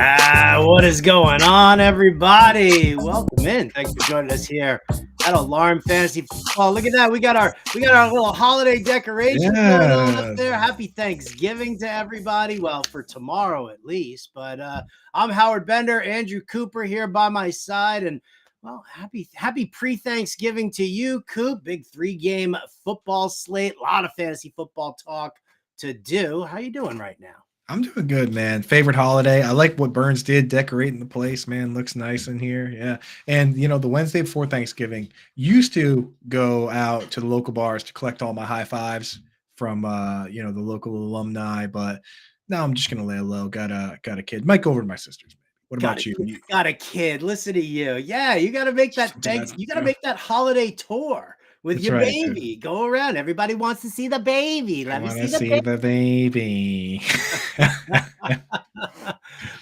What is going on, everybody? Welcome in. Thanks for joining us here at Alarm Fantasy Football. Look at that. We got our little holiday decorations going on up there. Happy Thanksgiving to everybody. Well, for tomorrow at least. But I'm Howard Bender, Andrew Cooper here by my side. And well, happy pre-Thanksgiving to you, Coop. Big 3-game football slate. A lot of fantasy football talk to do. How you doing right now? I'm doing good, man. Favorite holiday. I like what Burns did, decorating the place, man. Looks nice in here. Yeah. And, the Wednesday before Thanksgiving, used to go out to the local bars to collect all my high fives from, the local alumni. But now I'm just going to lay low. Got a kid. Might go over to my sister's. What about you? Got a kid. Listen to you. Yeah, you got to make that you got to make that holiday tour with your baby. Go around. Everybody wants to see the baby. Let me see the baby.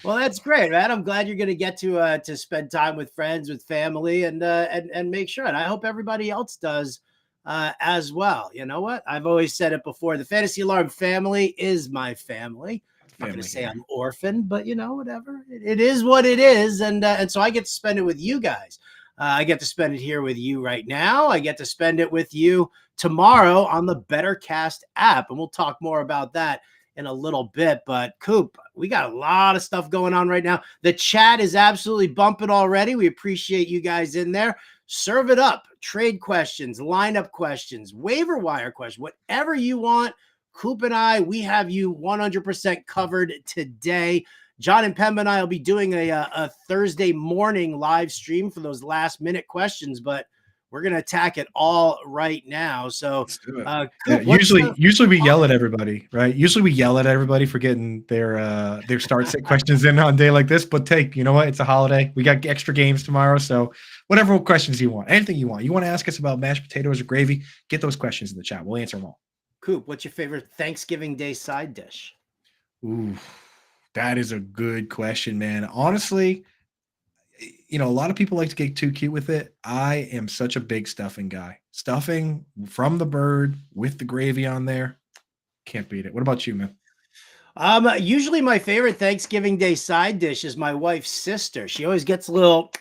Well, that's great, man. I'm glad you're going to get to spend time with friends, with family, and make sure. And I hope everybody else does as well. You know what? I've always said it before. The Fantasy Alarm family is my family. I'm not going to say I'm orphaned, but whatever. It is what it is, and so I get to spend it with you guys. I get to spend it here with you right now. I get to spend it with you tomorrow on the BetterCast app, and we'll talk more about that in a little bit. But Coop, we got a lot of stuff going on right now. The chat is absolutely bumping already. We appreciate you guys in there. Serve it up. Trade questions, lineup questions, waiver wire questions, whatever you want. Coop and I, we have you 100% covered today. John and Pemba and I will be doing a Thursday morning live stream for those last minute questions, but we're going to attack it all right now. So Coop, usually we yell at everybody, right? Usually we yell at everybody for getting their start set questions in on a day like this, but you know what? It's a holiday. We got extra games tomorrow. So whatever questions you want, anything you want to ask us about mashed potatoes or gravy, get those questions in the chat. We'll answer them all. Coop, what's your favorite Thanksgiving Day side dish? Ooh, that is a good question, man. Honestly, a lot of people like to get too cute with it. I am such a big stuffing guy. Stuffing from the bird with the gravy on there. Can't beat it. What about you, man? Usually my favorite Thanksgiving Day side dish is my wife's sister. She always gets a little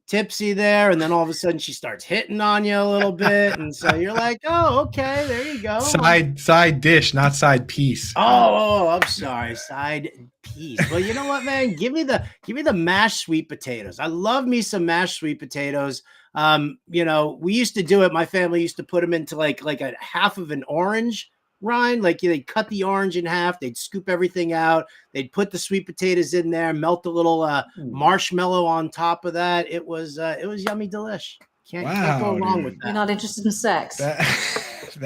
tipsy there, and then all of a sudden she starts hitting on you a little bit, and so you're like, oh, okay, there you go. Side dish, not side piece. Oh, I'm sorry, side piece. Well, you know what, man? Give me the mashed sweet potatoes. I love me some mashed sweet potatoes. We used to do it. My family used to put them into like a half of an orange rind. Like they'd cut the orange in half, they'd scoop everything out, they'd put the sweet potatoes in there, melt a little marshmallow on top of that. It was yummy delish. Can't go wrong with that. You're not interested in sex. That's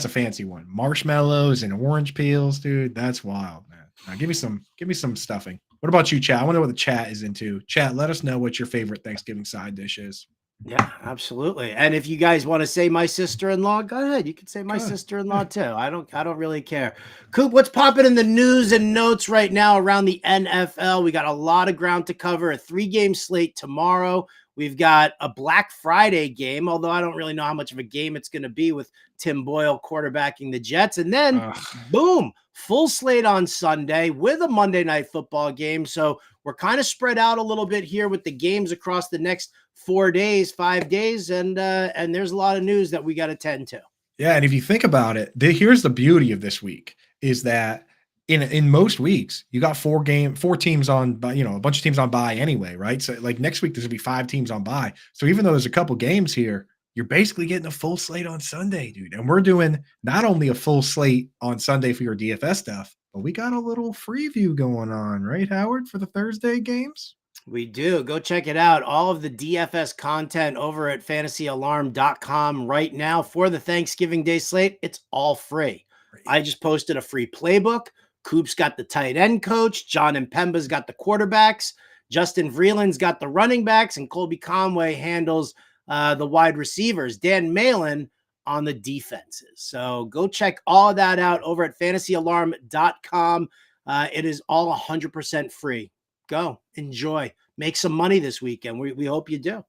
a fancy one. Marshmallows and orange peels, dude. That's wild, man. Now give me some stuffing. What about you, chat? I wonder what the chat is into. Chat, let us know what your favorite Thanksgiving side dish is. Yeah, absolutely. And if you guys want to say my sister-in-law, go ahead. You can say my sister-in-law too. I don't really care. Coop, what's popping in the news and notes right now around the NFL? We got a lot of ground to cover. A 3-game slate tomorrow. We've got a Black Friday game, although I don't really know how much of a game it's going to be with Tim Boyle quarterbacking the Jets. And then, boom, full slate on Sunday with a Monday Night Football game. So we're kind of spread out a little bit here with the games across the next 5 days, and there's a lot of news that we got to tend to. Yeah, and if you think about it, here's the beauty of this week is that in most weeks you got 4 teams on, a bunch of teams on bye anyway, right? So like next week there's gonna be 5 teams on bye. So even though there's a couple games here, you're basically getting a full slate on Sunday, dude. And we're doing not only a full slate on Sunday for your DFS stuff, but we got a little preview going on, right, Howard, for the Thursday games? We do. Go check it out. All of the DFS content over at fantasyalarm.com right now for the Thanksgiving Day slate. It's all free. I just posted a free playbook. Coop's got the tight end coach. John and Pemba's got the quarterbacks. Justin Vreeland's got the running backs. And Colby Conway handles the wide receivers. Dan Malin on the defenses. So go check all of that out over at fantasyalarm.com. It is all 100% free. Go enjoy, make some money this weekend. We hope you do.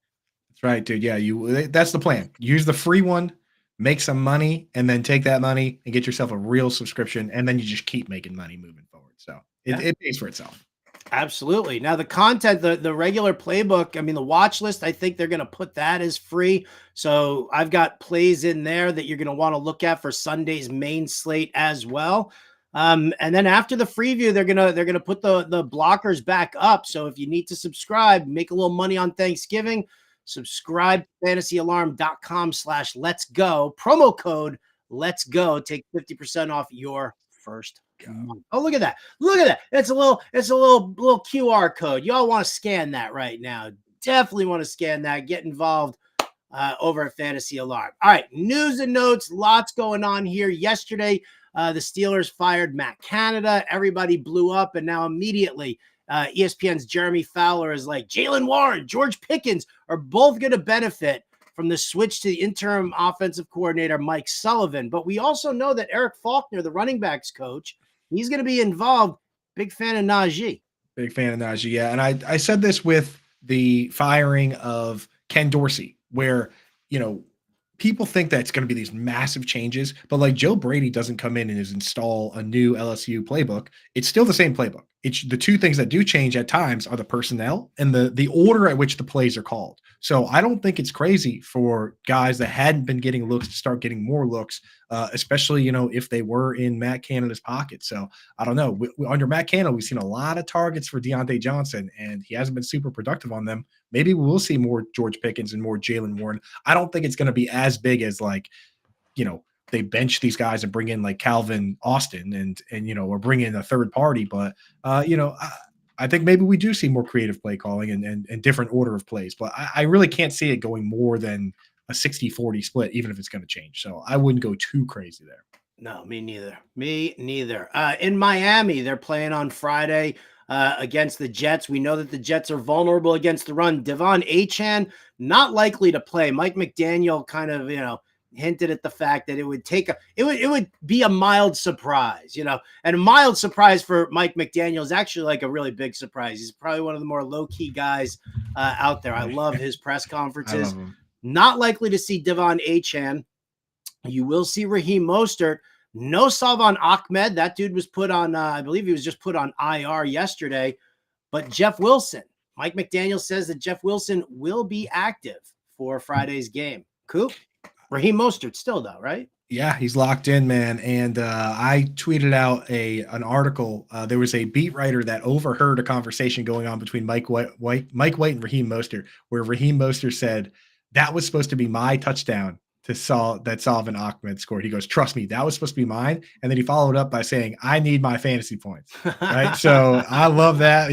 That's right, dude. Yeah, that's the plan. Use the free one, make some money, and then take that money and get yourself a real subscription, and then you just keep making money moving forward. So it pays for itself. Absolutely. Now the content, the regular playbook, I mean, the watch list, I think they're going to put that as free. So I've got plays in there that you're going to want to look at for Sunday's main slate as well. And then after the preview, they're gonna put the blockers back up. So if you need to subscribe, make a little money on Thanksgiving, subscribe to fantasyalarm.com/let's go. Promo code let's go. Take 50% off your first month. Oh, look at that. Look at that. It's a little QR code. Y'all want to scan that right now. Definitely want to scan that. Get involved over at Fantasy Alarm. All right. News and notes. Lots going on here. Yesterday, the Steelers fired Matt Canada. Everybody blew up. And now immediately ESPN's Jeremy Fowler is like, Jalen Warren, George Pickens are both going to benefit from the switch to the interim offensive coordinator, Mike Sullivan. But we also know that Eric Faulkner, the running backs coach, he's going to be involved. Big fan of Najee. Big fan of Najee, yeah. And I said this with the firing of Ken Dorsey, where, people think that it's going to be these massive changes, but like Joe Brady doesn't come in and install a new LSU playbook. It's still the same playbook. It's the two things that do change at times are the personnel and the order at which the plays are called. So I don't think it's crazy for guys that hadn't been getting looks to start getting more looks, especially, if they were in Matt Canada's pocket. So I don't know. Under Matt Canada, we've seen a lot of targets for Deontay Johnson, and he hasn't been super productive on them. Maybe we will see more George Pickens and more Jalen Warren. I don't think it's going to be as big as they bench these guys and bring in like Calvin Austin and or bring in a third party. But I think maybe we do see more creative play calling and different order of plays. But I really can't see it going more than a 60-40 split, even if it's going to change. So I wouldn't go too crazy there. No, me neither. In Miami, they're playing on Friday against the Jets. We know that the Jets are vulnerable against the run. Devon Achane, not likely to play. Mike McDaniel kind of, hinted at the fact that it would be a mild surprise, and a mild surprise for Mike McDaniel is actually like a really big surprise. He's probably one of the more low-key guys out there. I love his press conferences. Not likely to see Devon Achane. You will see Raheem Mostert. No Salvon Ahmed. That dude was put on, I believe he was just put on IR yesterday. But Jeff Wilson. Mike McDaniel says that Jeff Wilson will be active for Friday's game. Coop? Raheem Mostert still, though, right? Yeah, he's locked in, man. And I tweeted out an article. There was a beat writer that overheard a conversation going on between Mike White and Raheem Mostert, where Raheem Mostert said, that was supposed to be my touchdown that Salvon Ahmed scored. He goes, trust me, that was supposed to be mine. And then he followed up by saying, I need my fantasy points. Right. So I love that.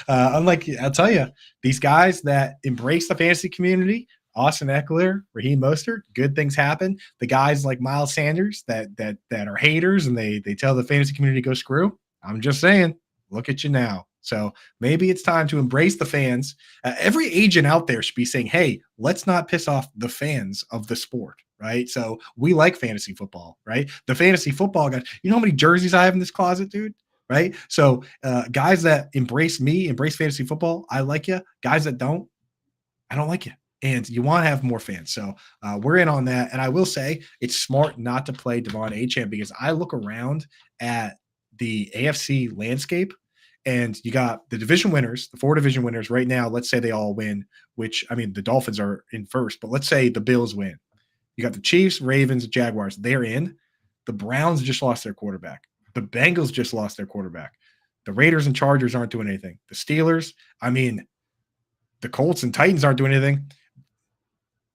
Unlike, I'll tell you, these guys that embrace the fantasy community, Austin Eckler, Raheem Mostert, good things happen. The guys like Miles Sanders that are haters and they tell the fantasy community to go screw. I'm just saying, look at you now. So maybe it's time to embrace the fans. Every agent out there should be saying, hey, let's not piss off the fans of the sport, right? So we like fantasy football, right? The fantasy football guys, you know how many jerseys I have in this closet, dude? Right? So guys that embrace fantasy football, I like you. Guys that don't, I don't like you. And you want to have more fans. So we're in on that. And I will say it's smart not to play Devon Achane because I look around at the AFC landscape and you got the division winners, the 4 division winners right now. Let's say they all win, which, I mean, the Dolphins are in first, but let's say the Bills win. You got the Chiefs, Ravens, Jaguars. They're in. The Browns just lost their quarterback. The Bengals just lost their quarterback. The Raiders and Chargers aren't doing anything. The Steelers, the Colts and Titans aren't doing anything.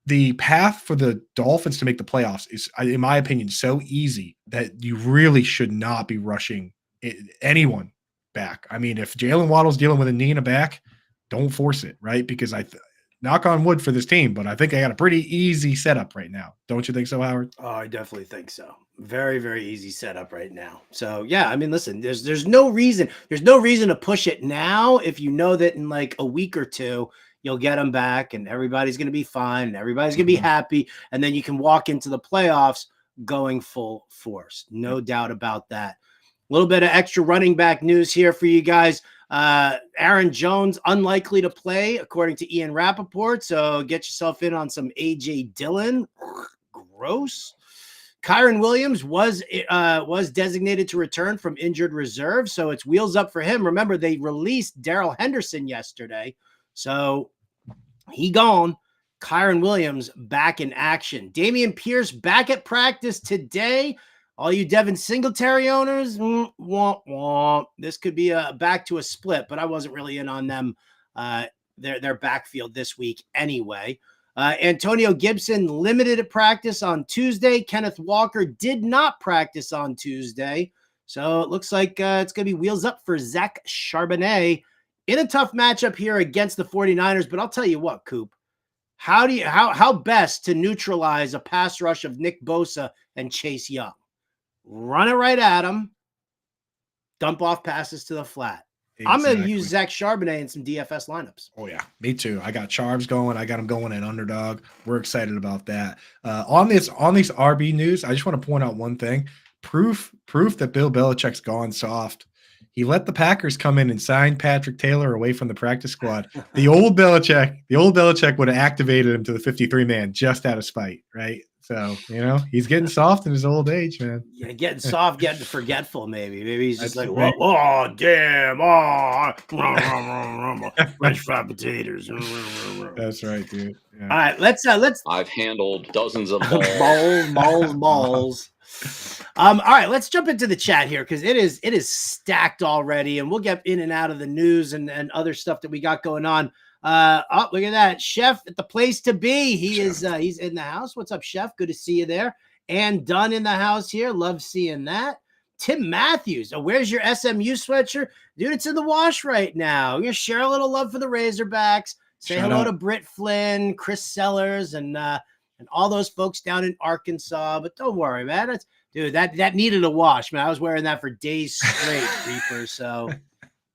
The path for the Dolphins to make the playoffs is, in my opinion, so easy that you really should not be rushing anyone back. I mean, if Jalen Waddle's dealing with a knee and a back, don't force it, right? Because knock on wood for this team, but I think I got a pretty easy setup right now. Don't you think so, Howard? Oh, I definitely think so. Very, very easy setup right now. So yeah, listen, there's no reason to push it now if you know that in like a week or two you'll get them back and everybody's going to be fine and everybody's going to be happy. And then you can walk into the playoffs going full force. No doubt about that. A little bit of extra running back news here for you guys. Aaron Jones, unlikely to play, according to Ian Rappaport. So get yourself in on some A.J. Dillon. Gross. Kyron Williams was designated to return from injured reserve, so it's wheels up for him. Remember, they released Darrell Henderson yesterday, so he gone. Kyron Williams back in action. Dameon Pierce back at practice today. All you Devin Singletary owners, womp womp. This could be back to a split, but I wasn't really in on them. Their backfield this week anyway. Antonio Gibson limited at practice on Tuesday. Kenneth Walker did not practice on Tuesday. So it looks like it's going to be wheels up for Zach Charbonnet in a tough matchup here against the 49ers. But I'll tell you what, Coop, how best to neutralize a pass rush of Nick Bosa and Chase Young? Run it right at him. Dump off passes to the flat. Exactly. I'm going to use Zach Charbonnet in some DFS lineups. Oh, yeah. Me too. I got Charbs going. I got him going at underdog. We're excited about that. On these RB news, I just want to point out one thing. Proof that Bill Belichick's gone soft. He let the Packers come in and sign Patrick Taylor away from the practice squad. The old Belichick would have activated him to the 53-man just out of spite, right? So, he's getting soft in his old age, man. Yeah, getting soft, getting forgetful, maybe. Maybe he's just like, oh, damn, French fried potatoes. That's right, dude. Yeah. All right, let's. I've handled dozens of balls. All right, let's jump into the chat here because it is stacked already, and we'll get in and out of the news and other stuff that we got going on. Oh, look at that. Chef at the place to be. He's in the house. What's up, Chef? Good to see you there. And Dunn in the house here. Love seeing that. Tim Matthews. Oh, where's your SMU sweatshirt? Dude, it's in the wash right now. We're going to share a little love for the Razorbacks. Say hello to Britt Flynn, Chris Sellers, and all those folks down in Arkansas. But don't worry, man. Dude, that needed a wash, man. I was wearing that for days straight, Reaper. So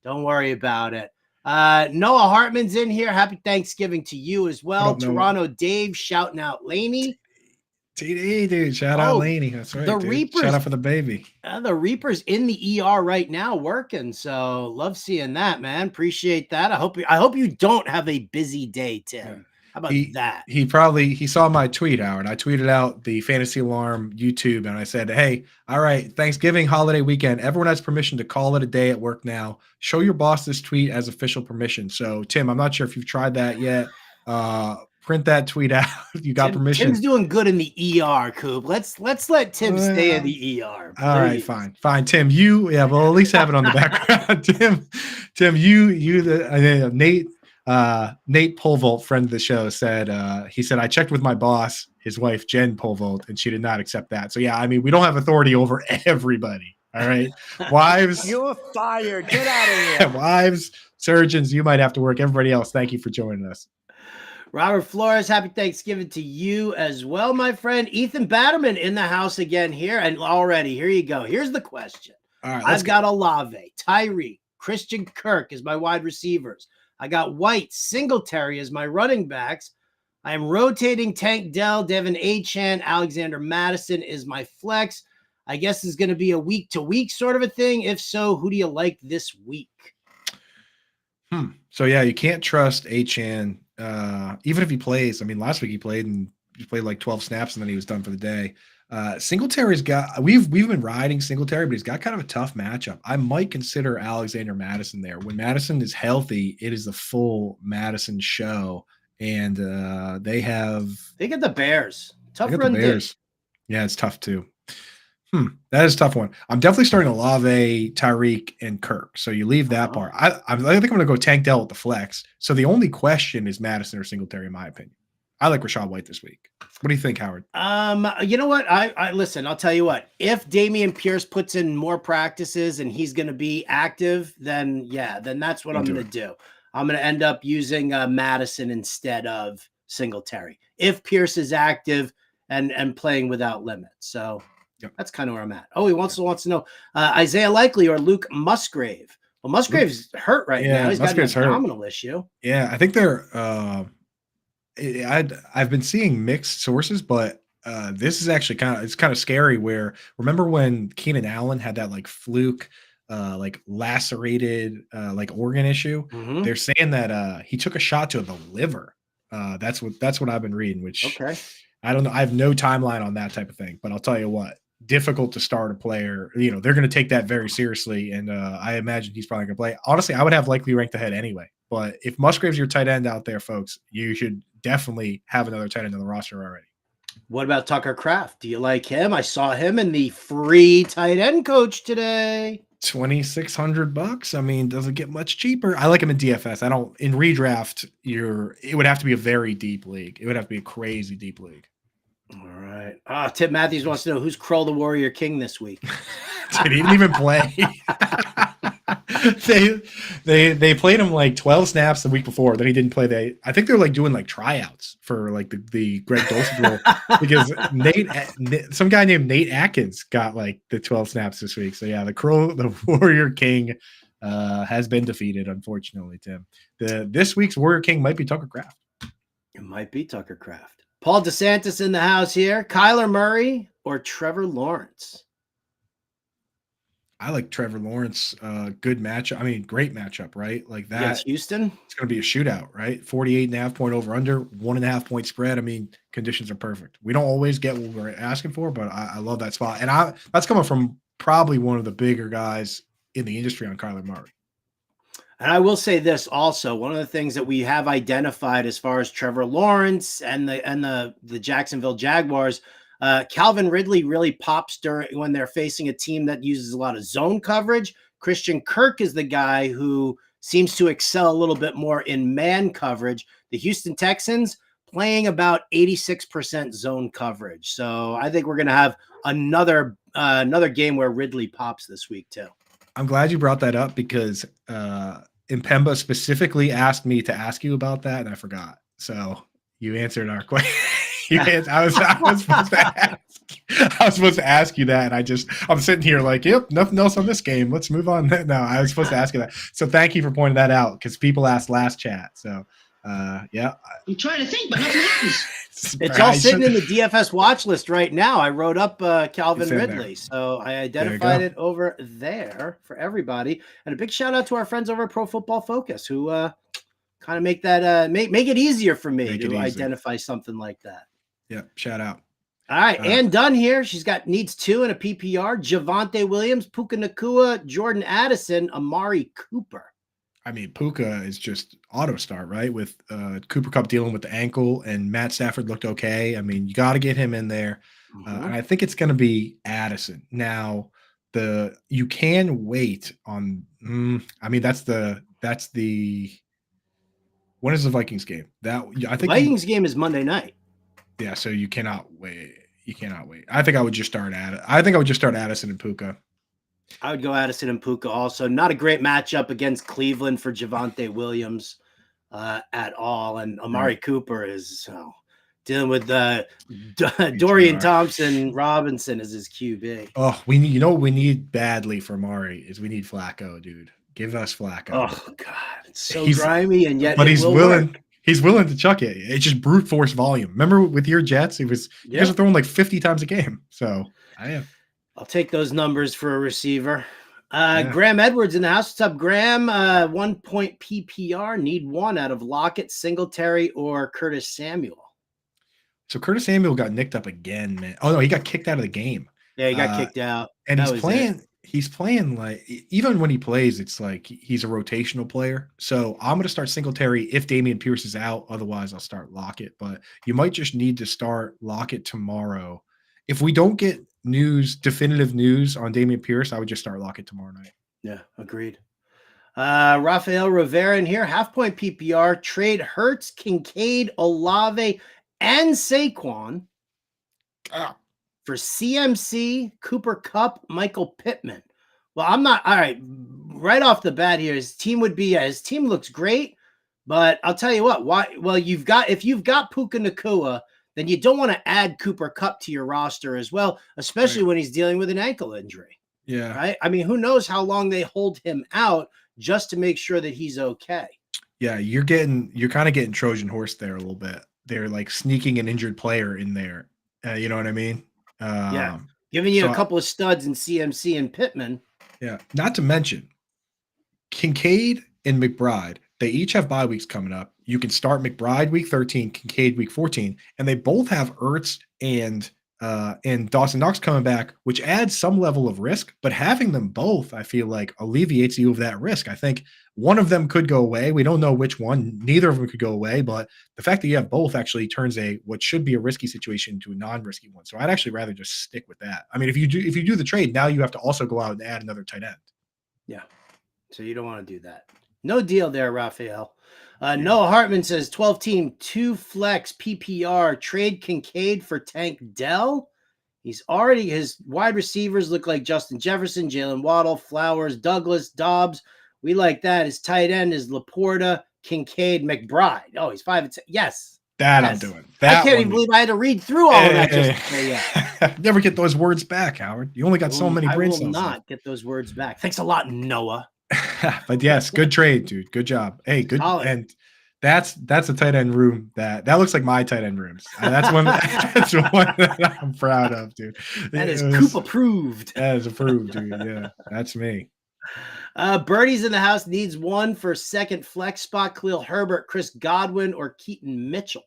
don't worry about it. Noah Hartman's in here. Happy Thanksgiving to you as well. Toronto Dave shouting out Laney. TD, dude. Shout out Laney. That's right. The Reapers. Shout out for the baby. The Reaper's in the ER right now working. So love seeing that, man. Appreciate that. I hope you don't have a busy day, Tim. How about that? He saw my tweet, Howard. I tweeted out the Fantasy Alarm YouTube, and I said, hey, all right, Thanksgiving holiday weekend. Everyone has permission to call it a day at work now. Show your boss this tweet as official permission. So, Tim, I'm not sure if you've tried that yet. Print that tweet out. You got permission. Tim's doing good in the ER, Coop. Let's let Tim stay in the ER. Please. All right, fine. Tim, we'll at least have it on the background. Tim, Nate Polvolt, friend of the show, said he said I checked with my boss, his wife Jen Polvolt, and she did not accept that. So yeah, I mean, we don't have authority over everybody. All right, wives, you're fired. Get out of here. Wives, surgeons, you might have to work. Everybody else, thank you for joining us. Robert Flores, happy Thanksgiving to you as well, my friend. Ethan Batterman in the house again here, and already here you go. Here's the question. All right, I've got Olave, Tyree, Christian Kirk as my wide receivers. I got White, Singletary as my running backs. I am rotating Tank Dell, Devin Achane, Alexander Madison is my flex. I guess it's going to be a week-to-week sort of a thing. If so, who do you like this week? So, yeah, you can't trust Achane, even if he plays. I mean, last week he played like 12 snaps, and then he was done for the day. Singletary's got we've been riding Singletary, but he's got kind of a tough matchup. I might consider Alexander Madison there. When Madison is healthy, it is the full Madison show, and they get the Bears. Tough run. Yeah, it's tough too. That is a tough one. I'm definitely starting Olave, Tyreek, and Kirk. So you leave that part. I think I'm going to go Tank Dell with the flex. So the only question is Madison or Singletary, in my opinion. I like Rachaad White this week. What do you think, Howard? You know what? I listen, I'll tell you what. If Dameon Pierce puts in more practices and he's going to be active, then that's what I'm going to do. I'm going to end up using Madison instead of Singletary. If Pierce is active and playing without limit. So that's kind of where I'm at. Oh, he wants to know Isaiah Likely or Luke Musgrave. Well, Musgrave's hurt right now. He's got an abdominal issue. Yeah, I think they're I've been seeing mixed sources, but this is actually kind of scary. Where remember when Keenan Allen had that like fluke, like lacerated, like organ issue? Mm-hmm. They're saying that he took a shot to the liver. That's what I've been reading. Which I don't know. I have no timeline on that type of thing, but I'll tell you what, difficult to start a player. They're going to take that very seriously, and I imagine he's probably going to play. Honestly, I would have likely ranked ahead anyway. But if Musgrave's your tight end out there, folks, you should definitely have another tight end on the roster already. What about Tucker Kraft? Do you like him? I saw him in the free tight end coach today. $2,600. I mean, doesn't get much cheaper. I like him in DFS. I don't in redraft. It would have to be a very deep league. It would have to be a crazy deep league. All right. Tim Matthews wants to know who's Krull the Warrior King this week. Dude, he didn't even play. They played him like 12 snaps the week before. Then he didn't play. I think they're like doing like tryouts for like the Greg Dulcich role because some guy named Nate Atkins got like the 12 snaps this week. So yeah, the Warrior King has been defeated, unfortunately, Tim. This week's Warrior King might be Tucker Kraft. It might be Tucker Kraft. Paul DeSantis in the house here. Kyler Murray or Trevor Lawrence? I like Trevor Lawrence. Good matchup. I mean, great matchup, right? Like that. Against Houston. It's going to be a shootout, right? 48.5 point over under, 1.5 point spread. I mean, conditions are perfect. We don't always get what we're asking for, but I love that spot. And that's coming from probably one of the bigger guys in the industry on Kyler Murray. And I will say this also, one of the things that we have identified as far as Trevor Lawrence and the Jacksonville Jaguars, Calvin Ridley really pops when they're facing a team that uses a lot of zone coverage. Christian Kirk is the guy who seems to excel a little bit more in man coverage. The Houston Texans playing about 86% zone coverage. So I think we're going to have another game where Ridley pops this week too. I'm glad you brought that up because Impemba specifically asked me to ask you about that, and I forgot. So you answered our question. I was supposed to ask you that, and I'm sitting here like, yep, nothing else on this game. Let's move on. No, I was supposed to ask you that. So thank you for pointing that out because people asked last chat. So yeah. I'm trying to think, but nothing happens. It's all sitting in the DFS watch list right now. I wrote up Calvin Ridley, so I identified it over there for everybody. And a big shout out to our friends over at Pro Football Focus who kind of make that make it easier for me to identify something like that. Yeah, shout out. All right, Ann Dunn here. She's needs 2 in a PPR. Javonte Williams, Puka Nacua, Jordan Addison, Amari Cooper. I mean, Puka is just auto start, right? With Cooper Kupp dealing with the ankle and Matt Stafford looked okay. I mean, you got to get him in there. And I think it's going to be Addison. Now, you can wait on I mean, that's the when is the Vikings game? I think Vikings game is Monday night. Yeah, so you cannot wait. You cannot wait. I think I would just start Addison and Puka. I would go Addison and Puka also. Not a great matchup against Cleveland for Javonte Williams at all. And Amari Cooper is dealing with Dorian Thompson-Robinson as his QB. Oh, we need badly for Amari is we need Flacco, dude. Give us Flacco. Oh, God. It's so grimy, and yet he's willing. Work. He's willing to chuck it. It's just brute force volume. Remember with your Jets, you guys are throwing like 50 times a game. So I'll take those numbers for a receiver. Graham Edwards in the house. What's up, Graham? 1 point PPR. Need 1 out of Lockett, Singletary, or Curtis Samuel. So Curtis Samuel got nicked up again, man. Oh no, he got kicked out of the game. Yeah, he got kicked out. And he's playing like, even when he plays, it's like he's a rotational player. So I'm going to start Singletary if Dameon Pierce is out. Otherwise, I'll start Lockett. But you might just need to start Lockett tomorrow. If we don't get definitive news on Dameon Pierce, I would just start Lockett tomorrow night. Yeah, agreed. Rafael Rivera in here, 0.5 point PPR. Trade Hurts, Kincaid, Olave, and Saquon for CMC, Cooper Kupp, Michael Pittman. Well, I'm not all right. Right off the bat here, his team looks great, but I'll tell you what. Why? Well, if you've got Puka Nacua, then you don't want to add Cooper Kupp to your roster as well, especially when he's dealing with an ankle injury. Yeah. Right. I mean, who knows how long they hold him out just to make sure that he's okay. Yeah, you're kind of getting Trojan horse there a little bit. They're like sneaking an injured player in there. You know what I mean? Giving you a couple of studs in CMC and Pittman. Yeah. Not to mention Kincaid and McBride They each have bye weeks coming up. You can start McBride week 13, Kincaid week 14, and they both have Ertz and Dawson Knox coming back, which adds some level of risk. But having them both, I feel like, alleviates you of that risk. I think one of them could go away. We don't know which one. Neither of them could go away. But the fact that you have both actually turns what should be a risky situation into a non-risky one. So I'd actually rather just stick with that. I mean, if you do the trade, now you have to also go out and add another tight end. Yeah. So you don't want to do that. No deal there, Raphael. Noah Hartman says 12 team, 2 flex PPR, trade Kincaid for Tank Dell. His wide receivers look like Justin Jefferson, Jalen Waddle, Flowers, Douglas, Dobbs. We like that. His tight end is Laporta, Kincaid, McBride. Oh, he's 5 and 10. Yes. Yes. I'm doing. That I can't even believe I had to read through all of that just to say yeah. Never get those words back, Howard. You only got so many brain cells. I will not get those words back. Thanks a lot, Noah. But yes, good trade, dude. Good job. Hey, good. Solid. And that's a tight end room that looks like my tight end rooms. That's one that I'm proud of, dude. That is Coop approved. That is approved, dude. Yeah, that's me. Birdie's in the house needs one for second flex spot. Khalil Herbert, Chris Godwin, or Keaton Mitchell.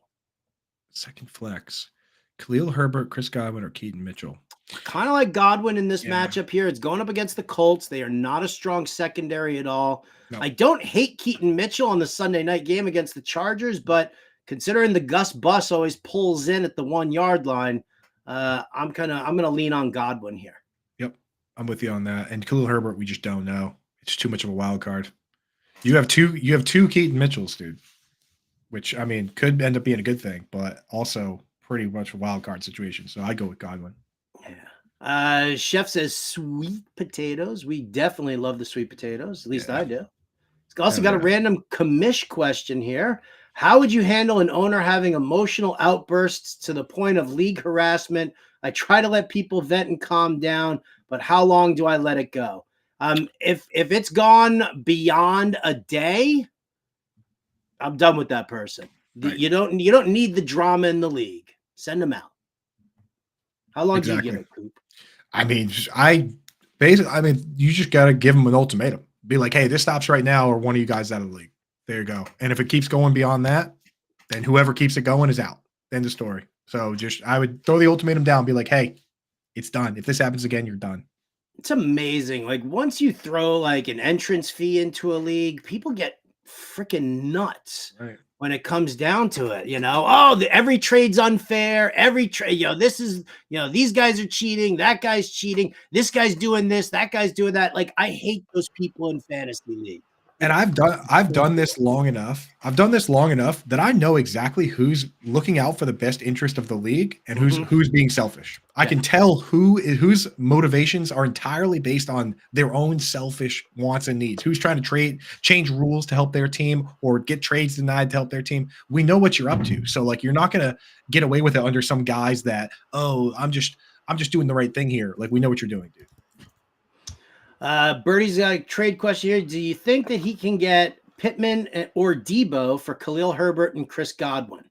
Second flex. Khalil Herbert, Chris Godwin, or Keaton Mitchell. Kind of like Godwin in this matchup here. It's going up against the Colts. They are not a strong secondary at all. No. I don't hate Keaton Mitchell on the Sunday night game against the Chargers, but considering the Gus Bus always pulls in at the 1 yard line, I'm gonna lean on Godwin here. Yep, I'm with you on that. And Khalil Herbert, we just don't know. It's too much of a wild card. You have two Keaton Mitchells, dude, which I mean could end up being a good thing, but also pretty much a wild card situation. So I go with Godwin. Yeah. Chef says sweet potatoes. We definitely love the sweet potatoes. At least I do. It's also got a random commish question here. How would you handle an owner having emotional outbursts to the point of league harassment? I try to let people vent and calm down, but how long do I let it go? If it's gone beyond a day, I'm done with that person. Right. You don't need the drama in the league. Send them out. How long do you give it, Coop? I mean, you just got to give them an ultimatum. Be like, hey, this stops right now, or one of you guys out of the league. There you go. And if it keeps going beyond that, then whoever keeps it going is out. End of story. So I would throw the ultimatum down and be like, hey, it's done. If this happens again, you're done. It's amazing. Like once you throw like an entrance fee into a league, people get freaking nuts. Right. When it comes down to it, every trade's unfair. Every trade, this is, these guys are cheating. That guy's cheating. This guy's doing this. That guy's doing that. Like, I hate those people in fantasy league. And I've done this long enough. I've done this long enough that I know exactly who's looking out for the best interest of the league and who's being selfish. I can tell whose motivations are entirely based on their own selfish wants and needs. Who's trying to change rules to help their team or get trades denied to help their team. We know what you're up to. So like, you're not going to get away with it under some guys that, I'm just doing the right thing here. Like, we know what you're doing, dude. Birdie's got a trade question here. Do you think that he can get Pittman or Debo for Khalil Herbert and Chris Godwin?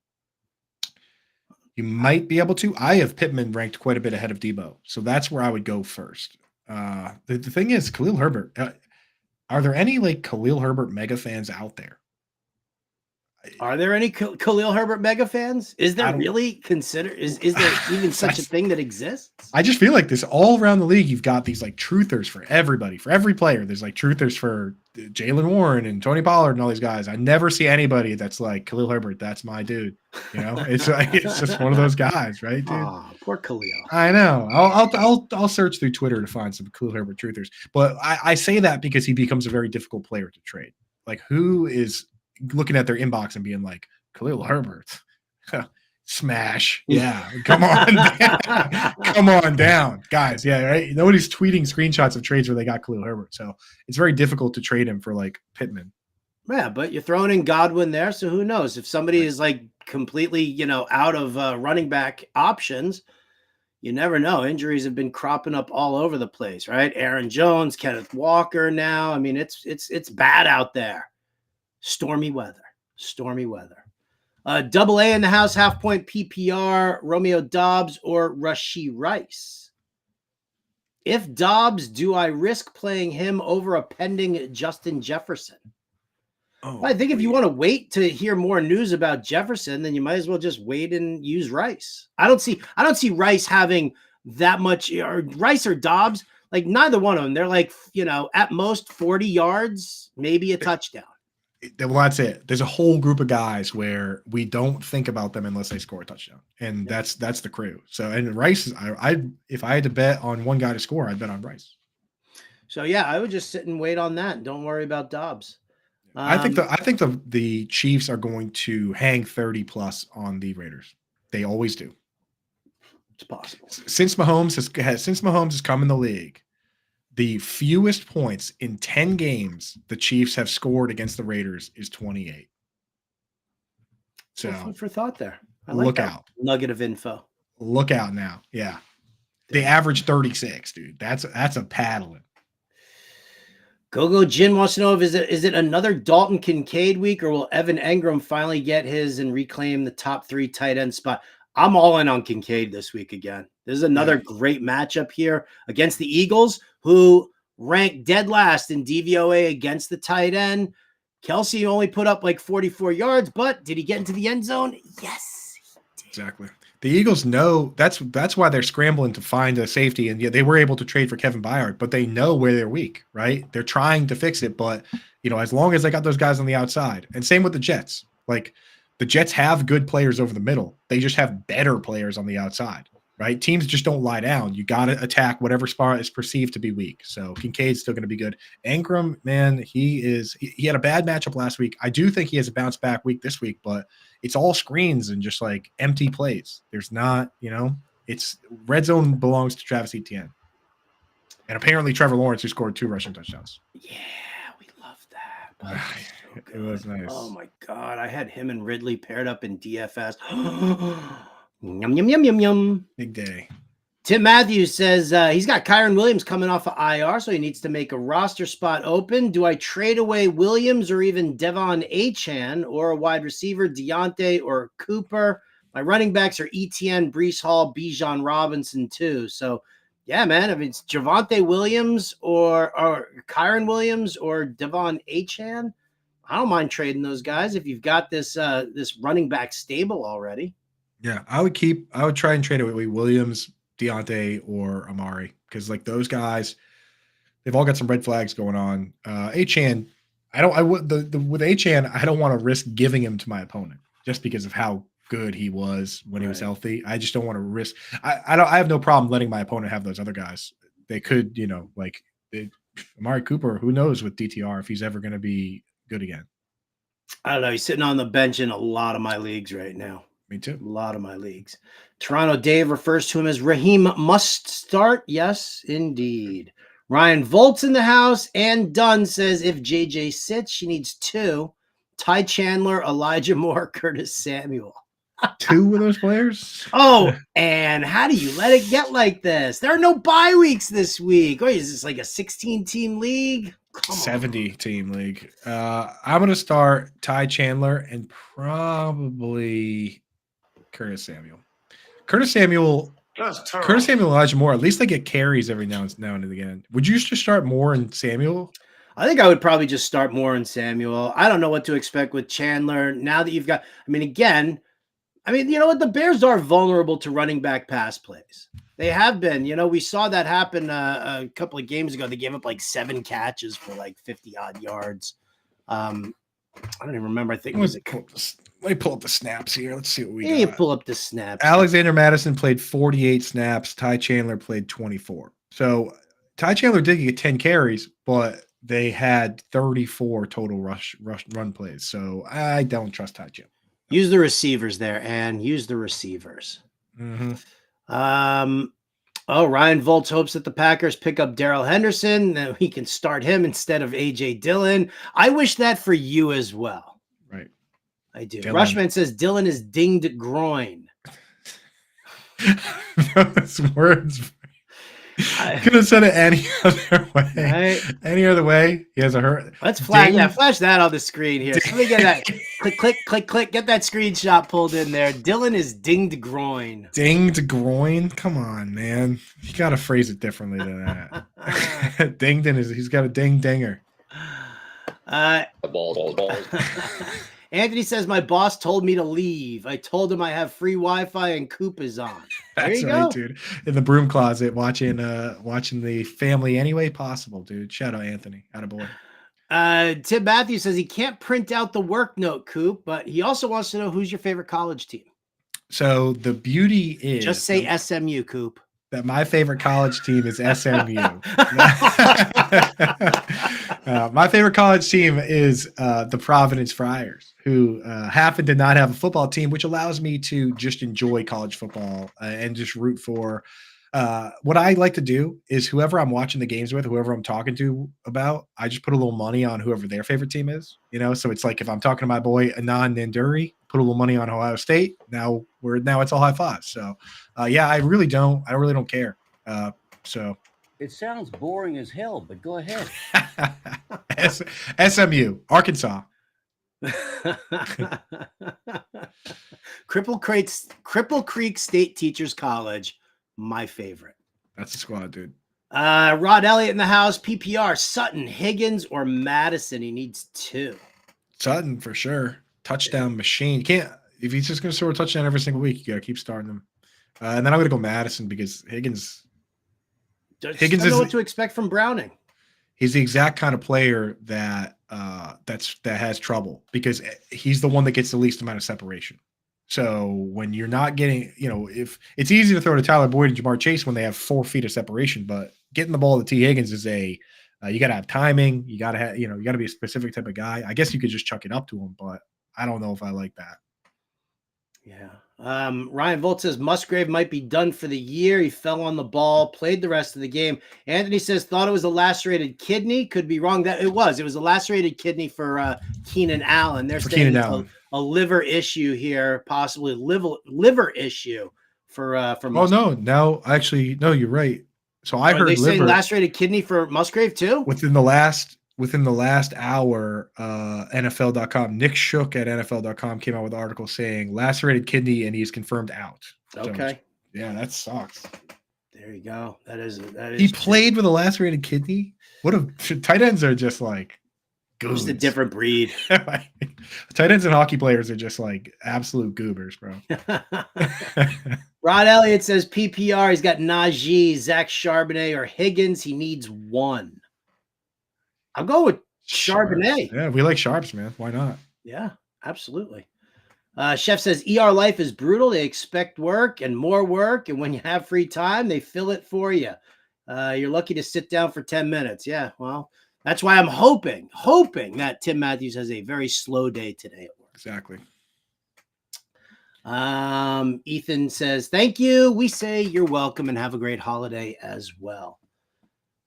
You might be able to. I have Pittman ranked quite a bit ahead of Debo, so that's where I would go first. The thing is, Khalil Herbert. Are there any like Khalil Herbert mega fans out there? Are there any Khalil Herbert mega fans? Is there really is there even such a thing that exists? I just feel like this all around the league. You've got these like truthers for everybody, for every player. There's like truthers for Jalen Warren and Tony Pollard and all these guys. I never see anybody that's like Khalil Herbert. That's my dude. It's like it's just one of those guys, right, dude? Oh, poor Khalil. I know. I'll search through Twitter to find some Khalil Herbert truthers. But I say that because he becomes a very difficult player to trade. Like, who is looking at their inbox and being like, Khalil Herbert, smash. Yeah. Come on. Come on down, guys. Yeah. Right. Nobody's tweeting screenshots of trades where they got Khalil Herbert. So it's very difficult to trade him for like Pittman. Yeah. But you're throwing in Godwin there. So who knows if somebody is like completely, out of running back options, you never know. Injuries have been cropping up all over the place, right? Aaron Jones, Kenneth Walker now. I mean, it's bad out there. Stormy weather. Double A in the house, half point PPR, Romeo Dobbs or Rashee Rice. If Dobbs, do I risk playing him over a pending Justin Jefferson? Oh, I think if you want to wait to hear more news about Jefferson, then you might as well just wait and use Rice. I don't see Rice having that much, or Rice or Dobbs, like neither one of them. They're like, at most 40 yards, maybe a touchdown. Well, that's it. There's a whole group of guys where we don't think about them unless they score a touchdown, and that's the crew. So, and Rice, if I had to bet on one guy to score, I'd bet on Rice. So yeah, I would just sit and wait on that. Don't worry about Dobbs. I think the Chiefs are going to hang 30 plus on the Raiders. They always do. It's possible. Since Mahomes has come in the league, the fewest points in 10 games the Chiefs have scored against the Raiders is 28. So food for thought there. I like look that out. Nugget of info. Look out now. Yeah. They average 36, dude. That's a paddling. Oh, Jin wants to know is it another Dalton Kincaid week, or will Evan Engram finally get his and reclaim the top 3 tight end spot? I'm all in on Kincaid this week again. This is another great matchup here against the Eagles, who rank dead last in DVOA against the tight end. Kelsey only put up like 44 yards, but did he get into the end zone? Yes, he did. Exactly. The Eagles know that's why they're scrambling to find a safety, and they were able to trade for Kevin Byard, but they know where they're weak, right? They're trying to fix it, but as long as they got those guys on the outside, and same with the Jets. Like the Jets have good players over the middle, they just have better players on the outside, right? Teams just don't lie down. You got to attack whatever spot is perceived to be weak. So Kincaid's still going to be good. Engram, man, he had a bad matchup last week. I do think he has a bounce back week this week, but it's all screens and just like empty plays. There's not, it's red zone belongs to Travis Etienne. And apparently Trevor Lawrence, who scored 2 rushing touchdowns. Yeah, we love that. It was nice. Oh my God. I had him and Ridley paired up in DFS. Yum, yum, yum, yum, yum. Big day. Tim Matthews says he's got Kyron Williams coming off of IR, so he needs to make a roster spot open. Do I trade away Williams or even Devon Achane, or a wide receiver, Deontay or Cooper? My running backs are Etienne, Breece Hall, Bijan Robinson too. So, yeah, man, if it's Javonte Williams or Kyron Williams or Devon Achane, I don't mind trading those guys if you've got this running back stable already. Yeah, I would try and trade away Williams, Deontay, or Amari, because like those guys, they've all got some red flags going on. Achane, with Achane, I don't want to risk giving him to my opponent just because of how good he was when he was healthy. I just don't want to risk. I have no problem letting my opponent have those other guys. They could, Amari Cooper, who knows with DTR if he's ever going to be good again. I don't know. He's sitting on the bench in a lot of my leagues right now. Me too. A lot of my leagues. Toronto Dave refers to him as Raheem must start. Yes, indeed. Ryan Volt's in the house. And Dunn says if JJ sits, she needs 2. Ty Chandler, Elijah Moore, Curtis Samuel. 2 of those players? Oh, and how do you let it get like this? There are no bye weeks this week. Oh, is this like a 16-team league? 70-team league. I'm going to start Ty Chandler and probably Curtis Samuel. Curtis Samuel, Elijah Moore, at least they get carries every now and again. Would you just start Moore and Samuel? I think I would probably just start Moore and Samuel. I don't know what to expect with Chandler now that you've got, you know what? The Bears are vulnerable to running back pass plays. They have been. We saw that happen a couple of games ago. They gave up like 7 catches for like 50-odd yards. I don't even remember. I think it was let me pull up the snaps here. Let's see what we got. You got. pull up the snaps. Alexander Madison played 48 snaps. Ty Chandler played 24. So Ty Chandler did get 10 carries, but they had 34 total run plays. So I don't trust Ty Chandler. Use the receivers there, and use the receivers. Mm-hmm. Ryan Voltz hopes that the Packers pick up Darrell Henderson, that he can start him instead of A.J. Dillon. I wish that for you as well. Right. I do. Dillon. Rushman says Dillon is dinged groin. Those words. I could have said it any other way. Right? Any other way. He has a hurt. Let's flash. Yeah, flash that on the screen here. Let me get that. click. Get that screenshot pulled in there. Dillon is dinged groin. Dinged groin. Come on, man. You got to phrase it differently than that. Dinged he's got a ding dinger. Balls. Anthony says, my boss told me to leave. I told him I have free Wi-Fi and Coop is on. There That's you right, go. dude. In the broom closet, watching the family any way possible, dude. Shout out Anthony. Attaboy. Tim Matthews says he can't print out the work note, Coop, but he also wants to know who's your favorite college team. So the beauty is just say SMU, Coop. That my favorite college team is SMU. My favorite college team is the Providence Friars, who happen to not have a football team, which allows me to just enjoy college football and just root for. What I like to do is whoever I'm watching the games with, whoever I'm talking to about, I just put a little money on whoever their favorite team is. So it's like if I'm talking to my boy Anand Nanduri, put a little money on Ohio State. Now it's all high five. So yeah, I really don't care. So it sounds boring as hell, but go ahead. SMU, Arkansas. Cripple Creek State Teachers College, my favorite. That's the squad, dude. Rod Elliott in the house. PPR, Sutton, Higgins, or Madison. He needs 2. Sutton for sure. Touchdown machine. You can't, if he's just going to score a touchdown every single week, you got to keep starting him. And then I'm going to go Madison because Higgins don't know what to expect from Browning. He's the exact kind of player that has trouble because he's the one that gets the least amount of separation. So when you're not getting, if it's easy to throw to Tyler Boyd and Jamar Chase when they have 4 feet of separation, but getting the ball to T. Higgins is you got to have timing. You got to have, you got to be a specific type of guy. I guess you could just chuck it up to him, but I don't know if I like that. Yeah. Ryan Volt says Musgrave might be done for the year. He fell on the ball, played the rest of the game. Anthony says thought it was a lacerated kidney. Could be wrong. That it was a lacerated kidney for Keenan Allen. They're saying it's a liver issue here, possibly liver issue for Musgrave. No, you're right. So I heard saying lacerated kidney for Musgrave too. Within the last hour, NFL.com, Nick Shook at NFL.com came out with an article saying lacerated kidney and he's confirmed out. Okay. So, yeah, that sucks. There you go. That is. He played with a lacerated kidney. Tight ends are just like goobers. Just a different breed. Tight ends and hockey players are just like absolute goobers, bro. Rod Elliott says PPR. He's got Najee, Zach Charbonnet, or Higgins. He needs 1. I'll go with Charbonnet. Yeah, we like Sharps, man. Why not? Yeah, absolutely. Chef says ER life is brutal. They expect work and more work, and when you have free time, they fill it for you. You're lucky to sit down for 10 minutes. Yeah, well, that's why I'm hoping that Tim Matthews has a very slow day today at work. Exactly. Ethan says, thank you. We say you're welcome and have a great holiday as well.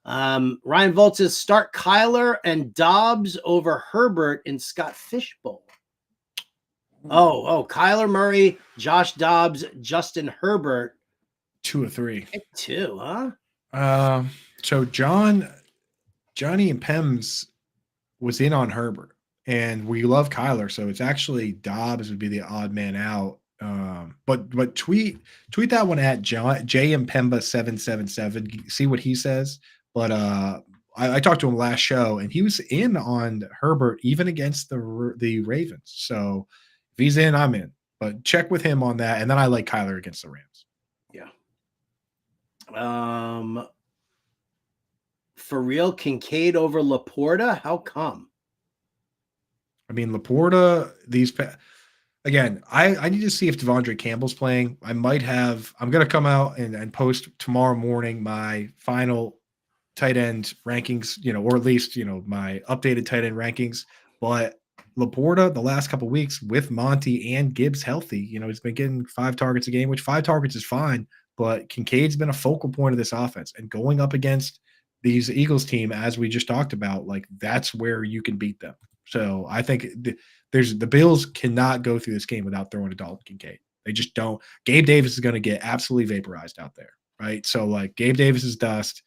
Ryan Volt says start Kyler and Dobbs over Herbert in Scott Fishbowl. Oh, Kyler Murray, Josh Dobbs, Justin Herbert. 2 or 3. 2, huh? So Johnny and Pems was in on Herbert, and we love Kyler, so it's actually Dobbs would be the odd man out. But tweet that one at JMPemba 777. See what he says. But I talked to him last show, and he was in on Herbert even against the Ravens. So if he's in, I'm in. But check with him on that, and then I like Kyler against the Rams. Yeah. For real, Kincaid over Laporta? How come? I mean, Laporta, again, I need to see if Devondre Campbell's playing. I'm going to come out and post tomorrow morning my final tight end rankings, or at least, my updated tight end rankings. But Laporta, the last couple of weeks with Monty and Gibbs healthy, he's been getting 5 targets a game, which 5 targets is fine. But Kincaid's been a focal point of this offense, and going up against these Eagles team, as we just talked about, like that's where you can beat them. So I think the Bills cannot go through this game without throwing to Dalton Kincaid. They just don't. Gabe Davis is going to get absolutely vaporized out there, right? So like Gabe Davis is dust.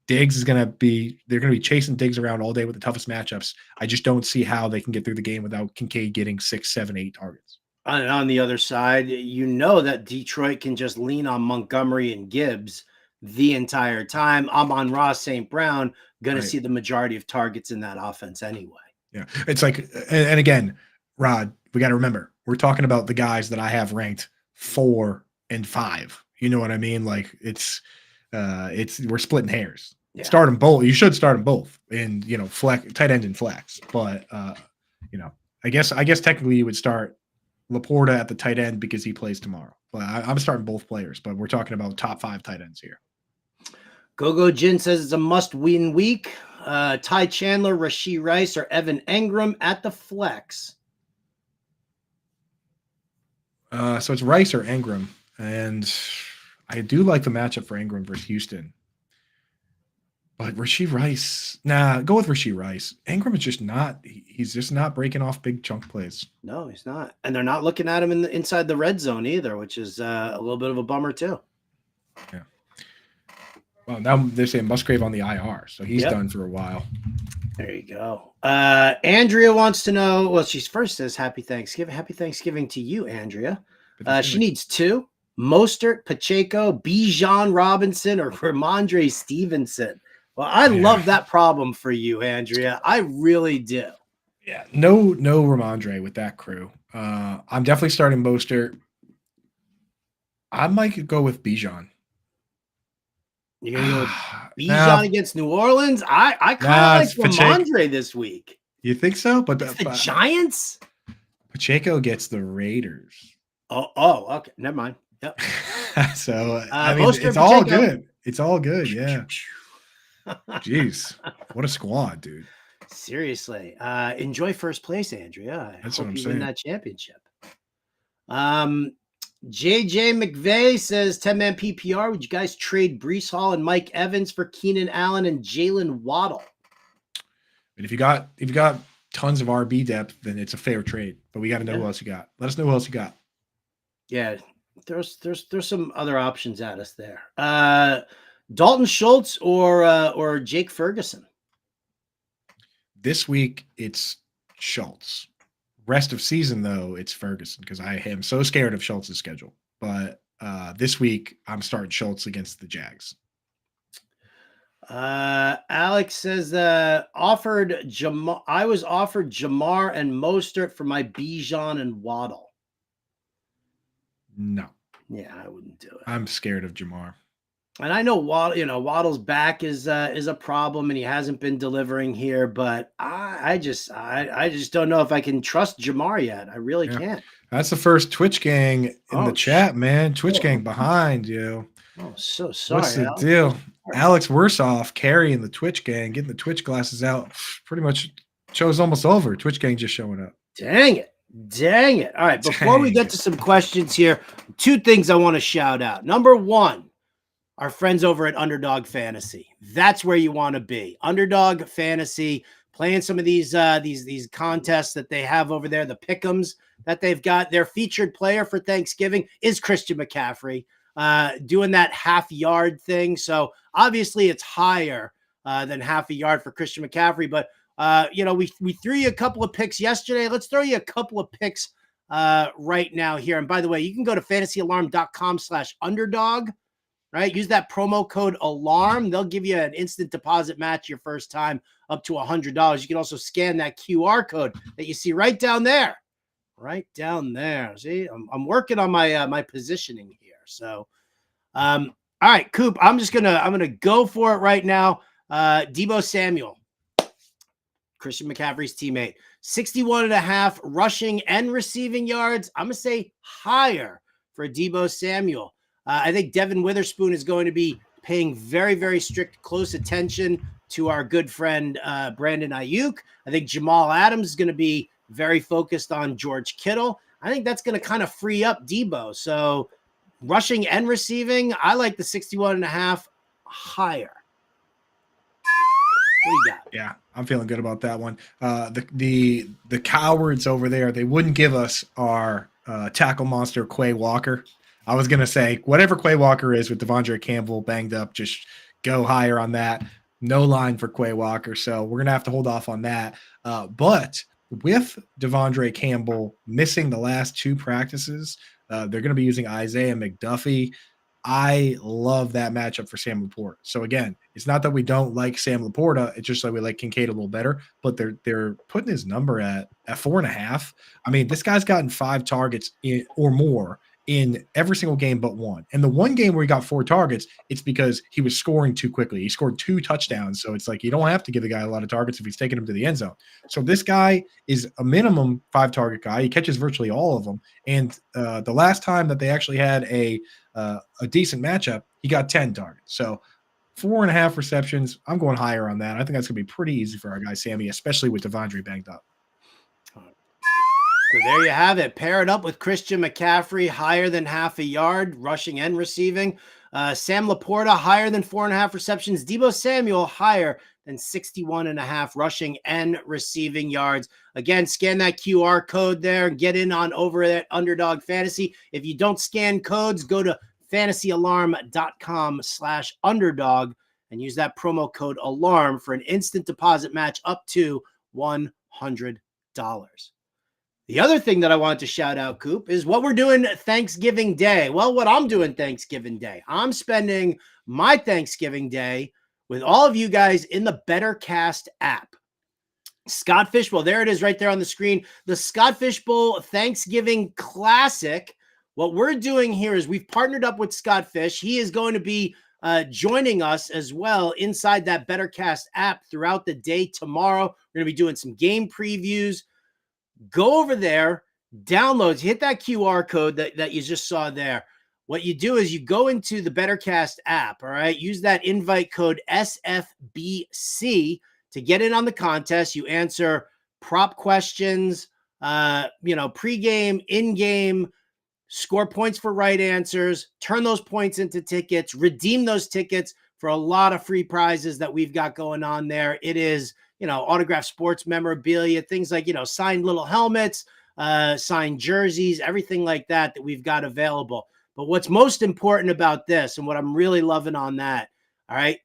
Diggs is going to be – they're going to be chasing Diggs around all day with the toughest matchups. I just don't see how they can get through the game without Kincaid getting 6, 7, 8 targets. On the other side, that Detroit can just lean on Montgomery and Gibbs the entire time. Amon-Ra St. Brown going to see the majority of targets in that offense anyway. Yeah. It's like, and again, Rod, we got to remember, we're talking about the guys that I have ranked 4 and 5. You know what I mean? Like we're splitting hairs. Yeah. Start them both. You should start them both in, flex, tight end and flex. But, I guess technically you would start Laporta at the tight end because he plays tomorrow. But I'm starting both players, but we're talking about top 5 tight ends here. Gogo Jin says it's a must-win week. Ty Chandler, Rashee Rice, or Evan Engram at the flex. So it's Rice or Engram, and I do like the matchup for Engram versus Houston. But Rashee Rice, go with Rashee Rice. Engram is just he's just not breaking off big chunk plays. No, he's not. And they're not looking at him inside the red zone either, which is a little bit of a bummer too. Yeah. Well, now they're saying Musgrave on the IR, so he's done for a while. There you go. Andrea wants to know, well, she first says Happy Thanksgiving. Happy Thanksgiving to you, Andrea. She needs 2. Mostert, Pacheco, Bijan Robinson, or Ramondre Stevenson. Well, I love that problem for you, Andrea. I really do. Yeah, no Ramondre with that crew. I'm definitely starting Mostert. I might go with Bijan. You're going to go with Bijan against New Orleans? I kind of like Ramondre this week. You think so? But the Giants? Pacheco gets the Raiders. Oh, okay. Never mind. Yep. So, it's all good. It's all good, yeah. Jeez, what a squad, dude. Seriously. Enjoy first place, Andrea. That's hope what I'm you saying. win that championship. JJ McVeigh says 10-man PPR. Would you guys trade Breece Hall and Mike Evans for Keenan Allen and Jalen Waddle? And if you got tons of RB depth, then it's a fair trade. But we got to know who else you got. Let us know who else you got. Yeah, there's some other options at us there. Dalton Schultz or Jake Ferguson? This week it's Schultz. Rest of season though, it's Ferguson because I am so scared of Schultz's schedule. But this week I'm starting Schultz against the Jags. Alex says I was offered Jamar and Mostert for my Bijan and Waddle. No. Yeah, I wouldn't do it. I'm scared of Jamar. And I know Waddle's back is a problem, and he hasn't been delivering here. But I just don't know if I can trust Jamar yet. I really can't. That's the first Twitch gang in the chat, man. Twitch gang behind you. Oh, so sorry. What's the deal? Alex Wersoff carrying the Twitch gang, getting the Twitch glasses out. Pretty much, show's almost over. Twitch gang just showing up. Dang it! All right, before we get to some questions here, 2 things I want to shout out. Number 1. Our friends over at Underdog Fantasy. That's where you want to be. Underdog Fantasy, playing some of these contests that they have over there, the pick'ems that they've got. Their featured player for Thanksgiving is Christian McCaffrey, doing that half-yard thing. So obviously it's higher than half a yard for Christian McCaffrey. But we threw you a couple of picks yesterday. Let's throw you a couple of picks right now here. And by the way, you can go to fantasyalarm.com/underdog. Right? Use that promo code ALARM. They'll give you an instant deposit match your first time up to $100. You can also scan that QR code that you see right down there. Right down there. See, I'm working on my positioning here. So, all right, Coop, I'm gonna go for it right now. Deebo Samuel, Christian McCaffrey's teammate, 61.5 rushing and receiving yards. I'm gonna say higher for Deebo Samuel. I think Devin Witherspoon is going to be paying very, very strict, close attention to our good friend Brandon Ayuk. I think Jamal Adams is going to be very focused on George Kittle. I think that's going to kind of free up Deebo. So rushing and receiving, I like the 61.5 higher. What do you got? Yeah, I'm feeling good about that one. The cowards over there, they wouldn't give us our tackle monster Quay Walker. I was going to say, whatever Quay Walker is with Devondre Campbell banged up, just go higher on that. No line for Quay Walker. So we're going to have to hold off on that. But with Devondre Campbell missing the last 2 practices, they're going to be using Isaiah McDuffie. I love that matchup for Sam Laporte. So again, It's not that we don't like Sam Laporta. It's just like we like Kincaid a little better, but they're putting his number at 4.5. I mean, this guy's gotten 5 targets or more in every single game but one. And the one game where he got 4 targets, it's because he was scoring too quickly. He scored 2 touchdowns. So it's like you don't have to give the guy a lot of targets if he's taking him to the end zone. So this guy is a minimum 5 target guy. He catches virtually all of them. And the last time that they actually had a decent matchup, he got 10 targets. So 4.5 receptions. I'm going higher on that. I think that's going to be pretty easy for our guy Sammy, especially with Devondre banged up. So there you have it. Pair it up with Christian McCaffrey, higher than half a yard, rushing and receiving. Sam Laporta, higher than 4.5 receptions. Deebo Samuel, higher than 61.5 rushing and receiving yards. Again, scan that QR code there. Get in on over at Underdog Fantasy. If you don't scan codes, go to fantasyalarm.com/underdog and use that promo code ALARM for an instant deposit match up to $100. The other thing that I wanted to shout out, Coop, is what we're doing Thanksgiving Day. Well, what I'm doing Thanksgiving Day, I'm spending my Thanksgiving Day with all of you guys in the BetterCast app. Scott Fishbowl, there it is right there on the screen. The Scott Fishbowl Thanksgiving Classic. What we're doing here is we've partnered up with Scott Fish. He is going to be joining us as well inside that BetterCast app throughout the day tomorrow. We're going to be doing some game previews. Go over there, download, hit that QR code that you just saw there. What you do is you go into the BetterCast app, all right? Use that invite code SFBC to get in on the contest. You answer prop questions, pregame, in-game, score points for right answers, turn those points into tickets, redeem those tickets for a lot of free prizes that we've got going on there. It is, autographed sports memorabilia, things like, signed little helmets, signed jerseys, everything like that we've got available. But what's most important about this, and what I'm really loving on that, all right,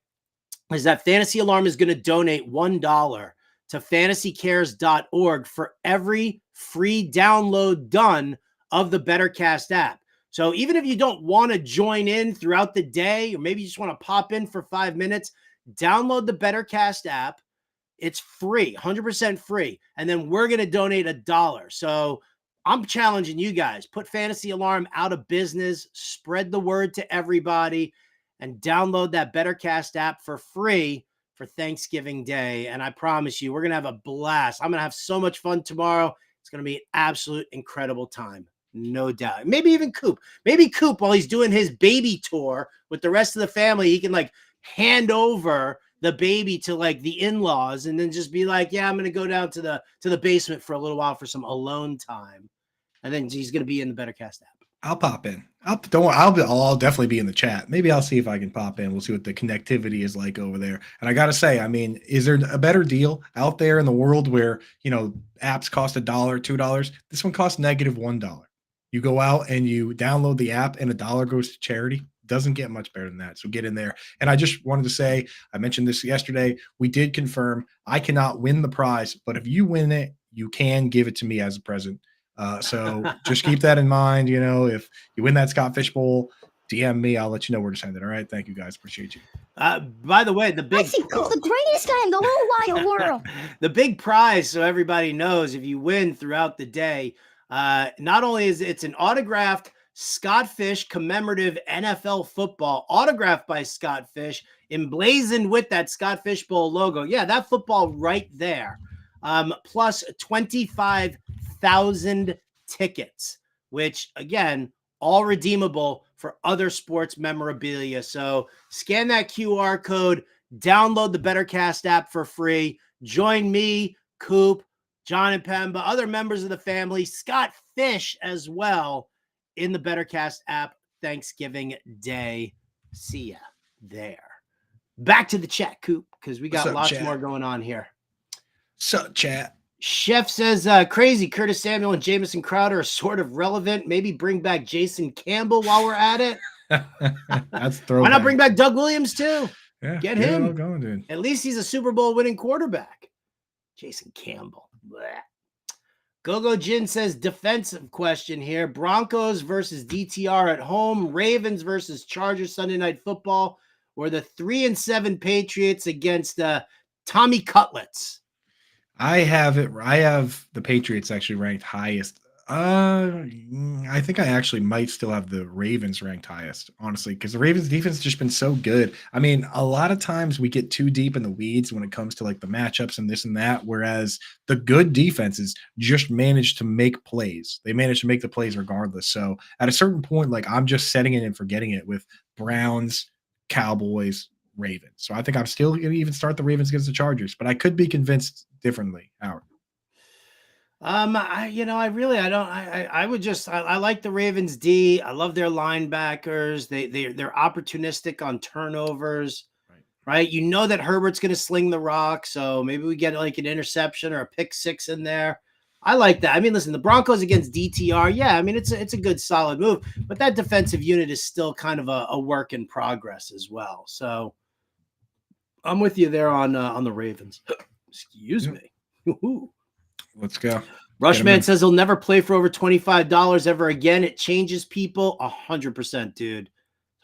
is that Fantasy Alarm is going to donate $1 to fantasycares.org for every free download done of the BetterCast app. So even if you don't want to join in throughout the day, or maybe you just want to pop in for 5 minutes, download the BetterCast app. It's free, 100% free. And then we're going to donate $1. So I'm challenging you guys, put Fantasy Alarm out of business, spread the word to everybody, and download that BetterCast app for free for Thanksgiving Day. And I promise you, we're going to have a blast. I'm going to have so much fun tomorrow. It's going to be an absolute incredible time. No doubt. Maybe even Coop. Maybe Coop, while he's doing his baby tour with the rest of the family, he can hand over the baby to the in-laws and then just be like, yeah, I'm going to go down to the basement for a little while for some alone time. And then he's going to be in the BetterCast app. I'll pop in. Don't worry, I'll definitely be in the chat. Maybe I'll see if I can pop in. We'll see what the connectivity is like over there. And I got to say, I mean, is there a better deal out there in the world where, apps cost $1, $2? This one costs -$1. You go out and you download the app and $1 goes to charity. Doesn't get much better than that. So get in there. And I just wanted to say, I mentioned this yesterday. We did confirm I cannot win the prize, but if you win it, you can give it to me as a present. So just keep that in mind. If you win that Scott Fishbowl, DM me. I'll let you know where to send it. All right. Thank you guys. Appreciate you. By the way, the greatest guy in the whole wide world. The big prize, so everybody knows, if you win throughout the day, not only is it's an autographed Scott Fish commemorative NFL football autographed by Scott Fish, emblazoned with that Scott Fishbowl logo. Yeah, that football right there. Plus 25,000 tickets, which again, all redeemable for other sports memorabilia. So scan that QR code, download the BetterCast app for free. Join me, Coop, John and Pemba, other members of the family, Scott Fish as well, in the BetterCast app Thanksgiving Day. See ya there. Back to the chat, Coop, because we got lots more going on here. So, chat. Chef says, crazy. Curtis Samuel and Jamison Crowder are sort of relevant. Maybe bring back Jason Campbell while we're at it. That's Why not bring back Doug Williams too? Yeah, get him. All going, dude. At least he's a Super Bowl winning quarterback. Jason Campbell. Blech. Gogo Jin says, defensive question here. Broncos versus DTR at home. Ravens versus Chargers Sunday Night Football. or the 3-7 Patriots against Tommy Cutlets? I have the Patriots actually ranked highest. I think I actually might still have the Ravens ranked highest, honestly, because the Ravens defense has just been so good. I mean, a lot of times we get too deep in the weeds when it comes to like the matchups and this and that, whereas the good defenses just manage to make plays. They manage to make the plays regardless. So at a certain point, like I'm just setting it and forgetting it with Browns, Cowboys, Ravens. So I think I'm still going to even start the Ravens against the Chargers, but I could be convinced differently, Howard. I would just, I like the Ravens D. I love their linebackers. They're opportunistic on turnovers, right? You know that Herbert's going to sling the rock. So maybe we get like an interception or a pick six in there. I like that. I mean, listen, the Broncos against DTR. Yeah. I mean, it's a good solid move, but that defensive unit is still kind of a work in progress as well. So I'm with you there on the Ravens. Excuse me. Woo-hoo. Let's go. Rushman says he'll never play for over $25 ever again. It changes people 100%, dude.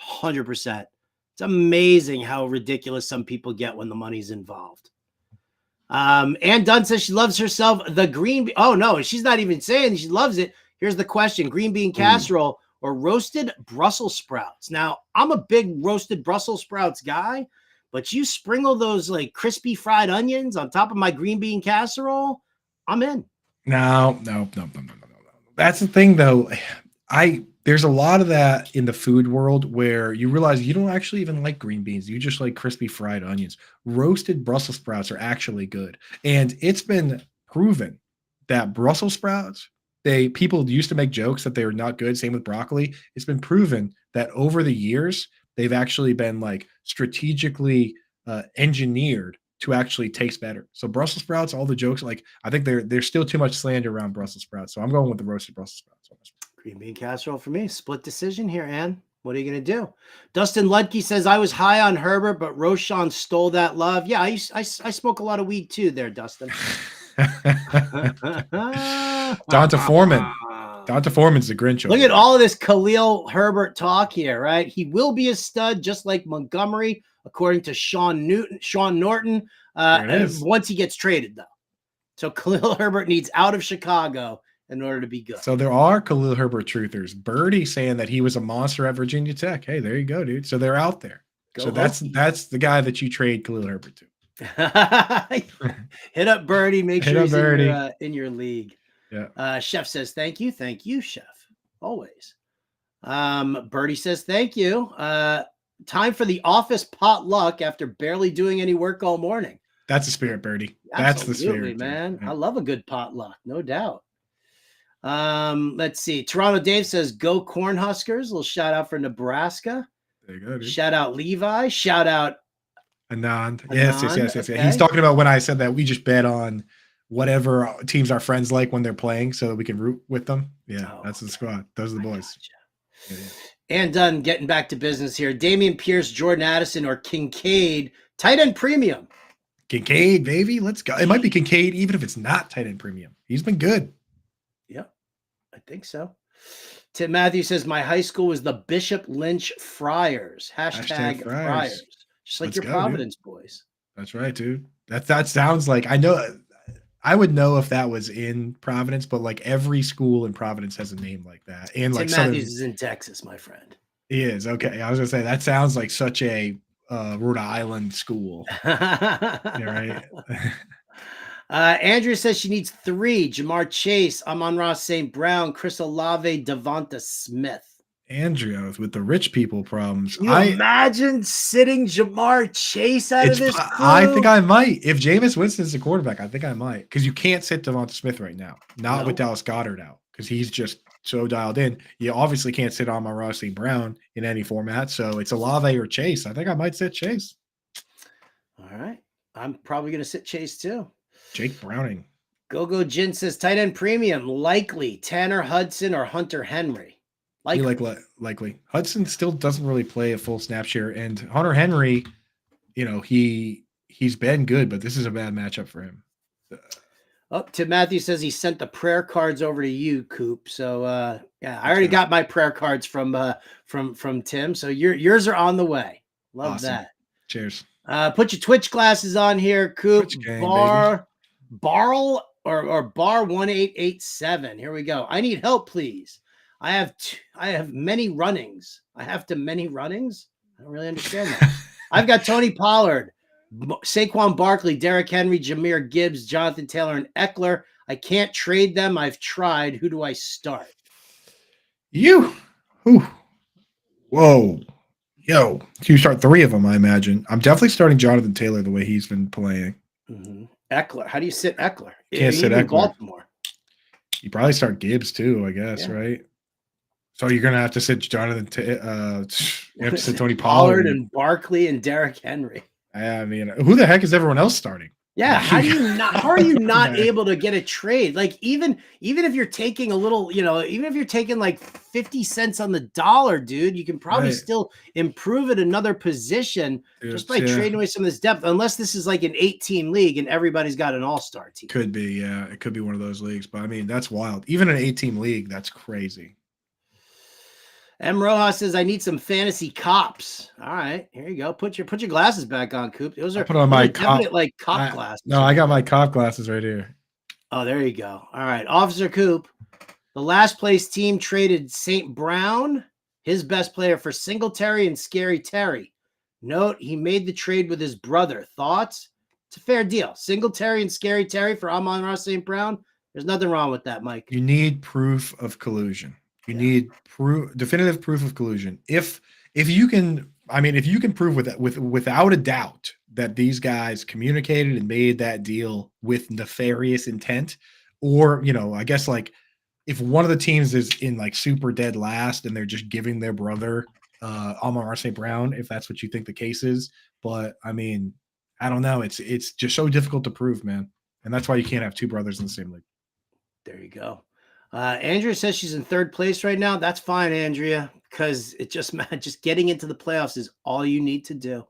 100%. It's amazing how ridiculous some people get when the money's involved. Ann Dunn says she loves herself the green. Oh, no, she's not even saying she loves it. Here's the question. Green bean casserole or roasted Brussels sprouts. Now, I'm a big roasted Brussels sprouts guy, but you sprinkle those like crispy fried onions on top of my green bean casserole, I'm in. No. That's the thing, though. There's a lot of that in the food world where you realize you don't actually even like green beans. You just like crispy fried onions. Roasted Brussels sprouts are actually good. And it's been proven that Brussels sprouts, people used to make jokes that they were not good. Same with broccoli. It's been proven that over the years, they've actually been like strategically engineered to actually taste better. So Brussels sprouts, all the jokes, like I think there's still too much slander around Brussels sprouts. So I'm going with the roasted Brussels sprouts. Green bean casserole for me. Split decision here, Ann. What are you going to do? Dustin Ludke says, I was high on Herbert, but Roshan stole that love. Yeah, I smoke a lot of weed too there, Dustin. Donta Foreman's the Grinch. Look at all of this Khalil Herbert talk here, right? He will be a stud just like Montgomery, according to Sean Norton, once he gets traded, though. So Khalil Herbert needs out of Chicago in order to be good. So there are Khalil Herbert truthers. Birdie saying that he was a monster at Virginia Tech. Hey, there you go, dude. So they're out there. So that's the guy that you trade Khalil Herbert to. Hit up Birdie. Make sure he's in your league. Yeah. Chef says thank you. Thank you, Chef. Always. Birdie says thank you. Time for the office potluck after barely doing any work all morning. That's the spirit, Birdie. That's the spirit, man. Yeah. I love a good potluck, no doubt. Let's see. Toronto Dave says go Cornhuskers. A little shout out for Nebraska. There you go, dude. Shout out Levi. Shout out Anand. Yes. Okay. He's talking about when I said that we just bet on whatever teams our friends like when they're playing so that we can root with them. Yeah, that's the squad. Those are the boys. Gotcha. Yeah. And done getting back to business here. Damian Pierce, Jordan Addison, or Kincaid. Tight end premium. Kincaid, baby. Let's go. It might be Kincaid even if it's not tight end premium. He's been good. Yep, I think so. Tim Matthews says, my high school was the Bishop Lynch Friars. Hashtag Friars. Just like your Providence boys. That's right, dude. That sounds like, I would know if that was in Providence, but like every school in Providence has a name like that. And Tim Matthews is in Texas, my friend. He is. Okay. I was gonna say that sounds like such a Rhode Island school. Right. Andrea says she needs 3. Jamar Chase, Amon-Ra St. Brown, Chris Olave, Devonta Smith. Andrea with the rich people problems. Can you imagine sitting Jamar Chase out of this crew? I think I might. If Jameis Winston's the quarterback, I think I might. Because you can't sit Devonta Smith right now. Not with Dallas Goedert out. Because he's just so dialed in. You obviously can't sit on Amon-Ra St. Brown in any format. So it's Olave or Chase. I think I might sit Chase. All right. I'm probably going to sit Chase too. Jake Browning. Go Jin says tight end premium. Likely Tanner Hudson or Hunter Henry. Likely. Hudson still doesn't really play a full snap share. And Hunter Henry, he's been good, but this is a bad matchup for him. Tim Matthews says he sent the prayer cards over to you, Coop. So I already got my prayer cards from Tim. So yours are on the way. Love Awesome. that. Cheers. Put your Twitch glasses on here, Coop. Twitch gang, Barl or Bar 1887. Here we go. I need help, please. I have many runnings. I have to many runnings. I don't really understand that. I've got Tony Pollard, Saquon Barkley, Derrick Henry, Jahmyr Gibbs, Jonathan Taylor, and Eckler. I can't trade them. I've tried. Who do I start? You. Whew. Whoa. Yo. You start 3 of them, I imagine. I'm definitely starting Jonathan Taylor the way he's been playing. Mm-hmm. Eckler. How do you sit Eckler? Can't sit Eckler. Baltimore. You probably start Gibbs too, I guess, right? So you're gonna have to sit Jonathan. You have to sit Tony Pollard and Barkley and Derrick Henry. I mean, who the heck is everyone else starting? Yeah, how are you not able to get a trade? Like even if you're taking a little, even if you're taking like 50 cents on the dollar, dude, you can probably still improve at another position just by trading away some of this depth. Unless this is like an 8-team league and everybody's got an all-star team. Could be, yeah. It could be one of those leagues, but I mean, that's wild. Even an 8-team league, that's crazy. M. Rojas says, I need some fantasy cops. All right, here you go. Put your glasses back on, Coop. Those are put on my cop glasses. No, I got my cop glasses right here. Oh, there you go. All right, Officer Coop. The last place team traded St. Brown, his best player, for Singletary and Scary Terry. Note, he made the trade with his brother. Thoughts? It's a fair deal. Singletary and Scary Terry for Amon-Ra St. Brown. There's nothing wrong with that, Mike. You need proof of collusion. You need definitive proof of collusion. If you can prove without a doubt that these guys communicated and made that deal with nefarious intent, or I guess like if one of the teams is in like super dead last and they're just giving their brother Amon-Ra St. Brown, if that's what you think the case is. But I mean, I don't know. It's just so difficult to prove, man, and that's why you can't have 2 brothers in the same league. There you go. Andrea says she's in 3rd place right now. That's fine, Andrea, because it just getting into the playoffs is all you need to do.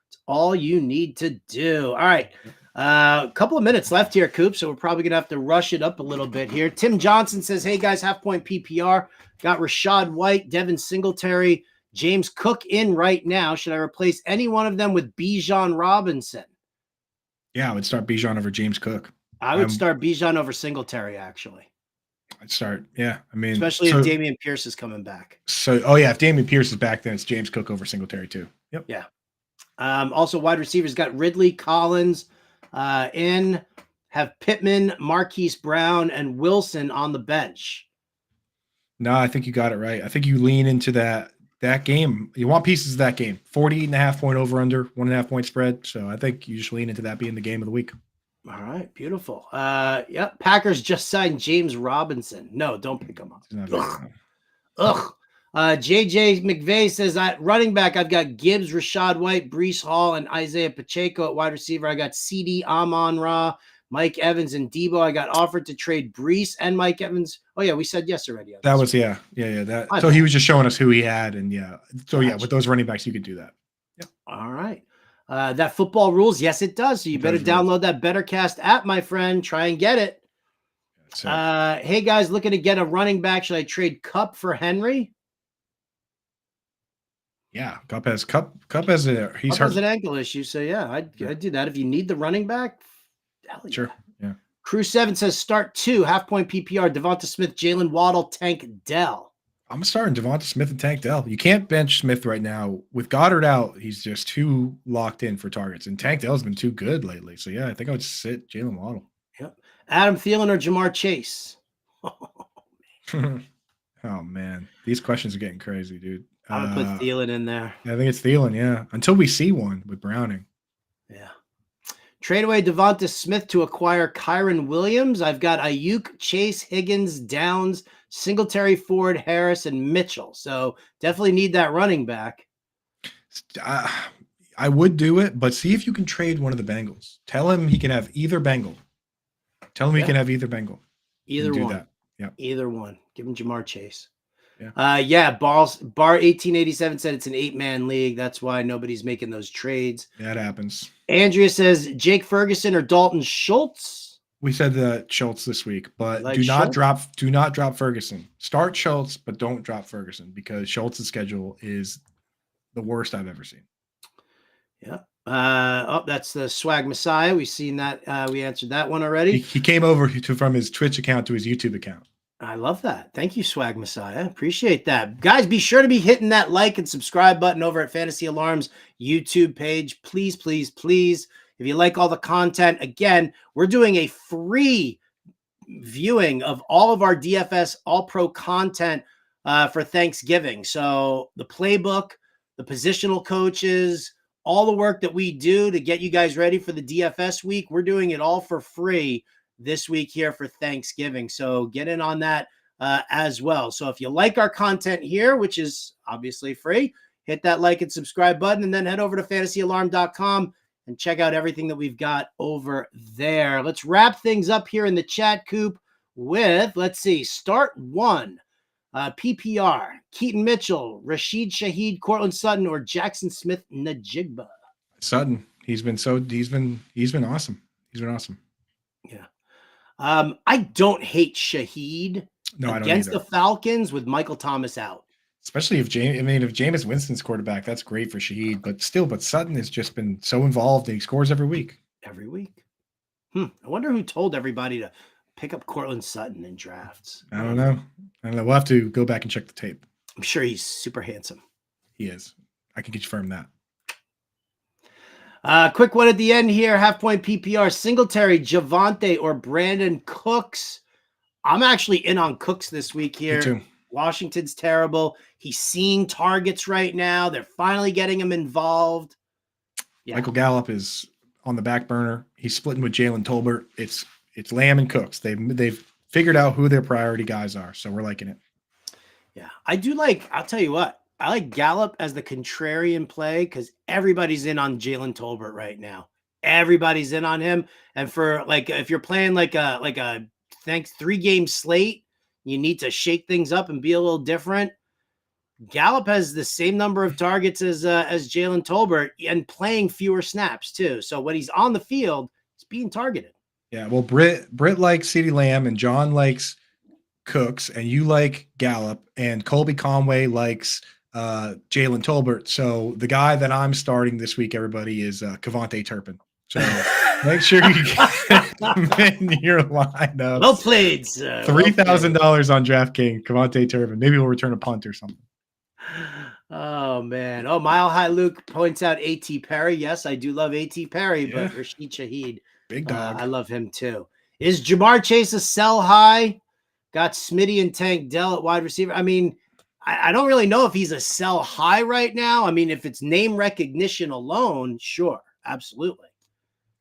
It's all you need to do. All right. A couple of minutes left here, Coop, so we're probably going to have to rush it up a little bit here. Tim Johnson says, hey, guys, half-point PPR. Got Rachaad White, Devin Singletary, James Cook in right now. Should I replace any one of them with Bijan Robinson? Yeah, I would start Bijan over James Cook. I would start Bijan over Singletary, actually. I'd start, yeah. I mean, especially if Dameon Pierce is coming back. So, if Dameon Pierce is back, then it's James Cook over Singletary too. Yep. Yeah. Also, wide receivers got Ridley, Collins, have Pittman, Marquise Brown, and Wilson on the bench. No, I think you got it right. I think you lean into that game. You want pieces of that game. 48.5-point over under, 1.5 point spread. So I think you just lean into that being the game of the week. All right, beautiful. Yep. Packers just signed James Robinson. No, don't pick him up. Ugh. JJ McVay says, running back, I've got Gibbs, Rachaad White, Breece Hall, and Isaiah Pacheco. At wide receiver, I got CD, Amon-Ra, Mike Evans, and Debo. I got offered to trade Breece and Mike Evans. Oh, yeah, we said yes already. That was, yeah. So he was just showing us who he had, and with those running backs, you could do that. Yep. All right. That football rules, yes, it does. So you better download that BetterCast app, my friend. Try and get it. Hey, guys, looking to get a running back. Should I trade Kupp for Henry? Yeah, Kupp has an ankle issue. So, yeah, I'd do that. If you need the running back, sure. Yeah. Crew 7 says start 2, half-point PPR, Devonta Smith, Jalen Waddle, Tank Dell. I'm starting Devonta Smith and Tank Dell. You can't bench Smith right now. With Goddard out, he's just too locked in for targets. And Tank Dell's been too good lately. So, yeah, I think I would sit Jalen Waddle. Yep. Adam Thielen or Jamar Chase? Oh, man. These questions are getting crazy, dude. I'm going to put Thielen in there. I think it's Thielen, yeah. Until we see one with Browning. Yeah. Trade away Devonta Smith to acquire Kyron Williams. I've got Ayuk, Chase, Higgins, Downs, Singletary, Ford, Harris, and Mitchell. So definitely need that running back. I would do it, but see if you can trade one of the Bengals. Tell him he can have either Bengal. He can have either Bengal. Either one. That. Yeah. Either one. Give him Jamar Chase. Yeah. Bar 1887 said it's an 8-man league. That's why nobody's making those trades. That happens. Andrea says Jake Ferguson or Dalton Schultz. We said that Schultz this week, but do not drop Ferguson. Start Schultz, but don't drop Ferguson because Schultz's schedule is the worst I've ever seen. Yeah. Oh, that's the Swag Messiah. We've seen that. We answered that one He, already. he came over from his Twitch account to his YouTube account. I love that. Thank you, Swag Messiah. Appreciate that. Guys, be sure to be hitting that like and subscribe button over at Fantasy Alarm's YouTube page. Please, please, please. If you like all the content, again, we're doing a free viewing of all of our DFS All-Pro content for Thanksgiving. So the playbook, the positional coaches, all the work that we do to get you guys ready for the DFS week, we're doing it all for free this week here for Thanksgiving. So get in on that as well. So if you like our content here, which is obviously free, hit that like and subscribe button, and then head over to fantasyalarm.com and check out everything that we've got over there. Let's wrap things up here in the chat, Coop, with, let's see, start one. PPR, Keaton Mitchell, Rashid Shaheed, Cortland Sutton, or Jackson Smith Najigba. Sutton. He's been awesome. He's been awesome. Yeah. I don't hate Shaheed against the Falcons with Michael Thomas out. Especially if Jameis Winston's quarterback, that's great for Shaheed. But Sutton has just been so involved and he scores every week. Every week. I wonder who told everybody to pick up Cortland Sutton in drafts. I don't know. We'll have to go back and check the tape. I'm sure he's super handsome. He is. I can confirm that. Quick one at the end here. Half-point PPR. Singletary, Javonte, or Brandon Cooks. I'm actually in on Cooks this week here. Me too. Washington's terrible. He's seeing targets right now. They're finally getting him involved. Yeah. Michael Gallup is on the back burner. He's splitting with Jalen Tolbert. It's Lamb and Cooks. They've figured out who their priority guys are, so we're liking it. Yeah, I do like. I'll tell you what. I like Gallup as the contrarian play because everybody's in on Jalen Tolbert right now. Everybody's in on him, and for like if you're playing like a 3-game slate, you need to shake things up and be a little different. Gallup has the same number of targets as Jalen Tolbert and playing fewer snaps too. So when he's on the field, he's being targeted. Yeah, well, Britt likes CeeDee Lamb and John likes Cooks, and you like Gallup, and Colby Conway likes Jalen Tolbert. So the guy that I'm starting this week, everybody, is Kevontae Turpin. So make sure you get him in your lineup. Well played, sir. $3,000 on DraftKings, Kevontae Turpin. Maybe we'll return a punt or something. Oh, man. Oh, Mile High Luke points out A.T. Perry. Yes, I do love A.T. Perry, but Rashid Shaheed. Big dog. I love him too. Is Jamar Chase a sell high? Got Smitty and Tank Dell at wide receiver. I mean, I don't really know if he's a sell high right now. I mean, if it's name recognition alone, sure, absolutely.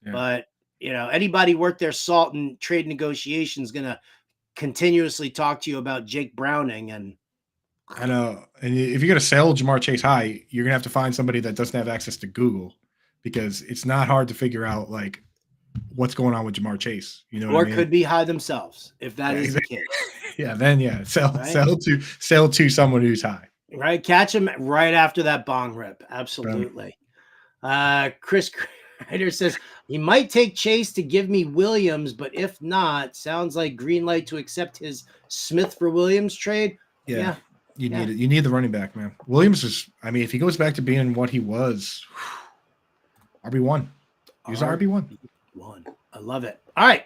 Yeah. But, anybody worth their salt in trade negotiations going to continuously talk to you about Jake Browning. And I know. And if you're going to sell Jamar Chase high, you're going to have to find somebody that doesn't have access to Google because it's not hard to figure out, like, what's going on with Jamar Chase, or could be high themselves if that is the case. Sell to someone who's high. Right, catch him right after that bong rip. Absolutely. Chris Ryder says he might take Chase to give me Williams, but if not, sounds like green light to accept his Smith for Williams trade. Yeah. You need it. You need the running back, man. Williams is. I mean, if he goes back to being what he was, RB1. He's RB1. I love it. All right.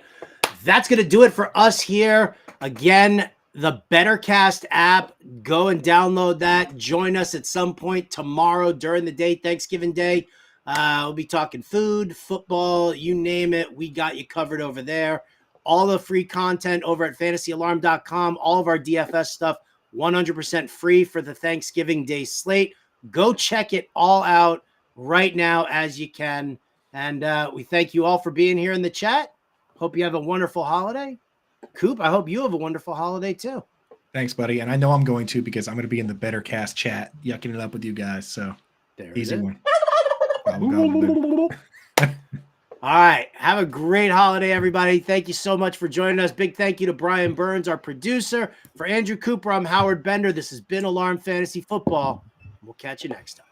That's going to do it for us here. Again, the Bettercast app. Go and download that. Join us at some point tomorrow during the day, Thanksgiving Day. We'll be talking food, football, you name it. We got you covered over there. All the free content over at fantasyalarm.com. All of our DFS stuff, 100% free for the Thanksgiving Day slate. Go check it all out right now as you can. And we thank you all for being here in the chat. Hope you have a wonderful holiday. Coop, I hope you have a wonderful holiday too. Thanks, buddy. And I know I'm going to because I'm going to be in the Bettercast chat, yucking it up with you guys. So easy one. All right. Have a great holiday, everybody. Thank you so much for joining us. Big thank you to Brian Burns, our producer. For Andrew Cooper, I'm Howard Bender. This has been Alarm Fantasy Football. We'll catch you next time.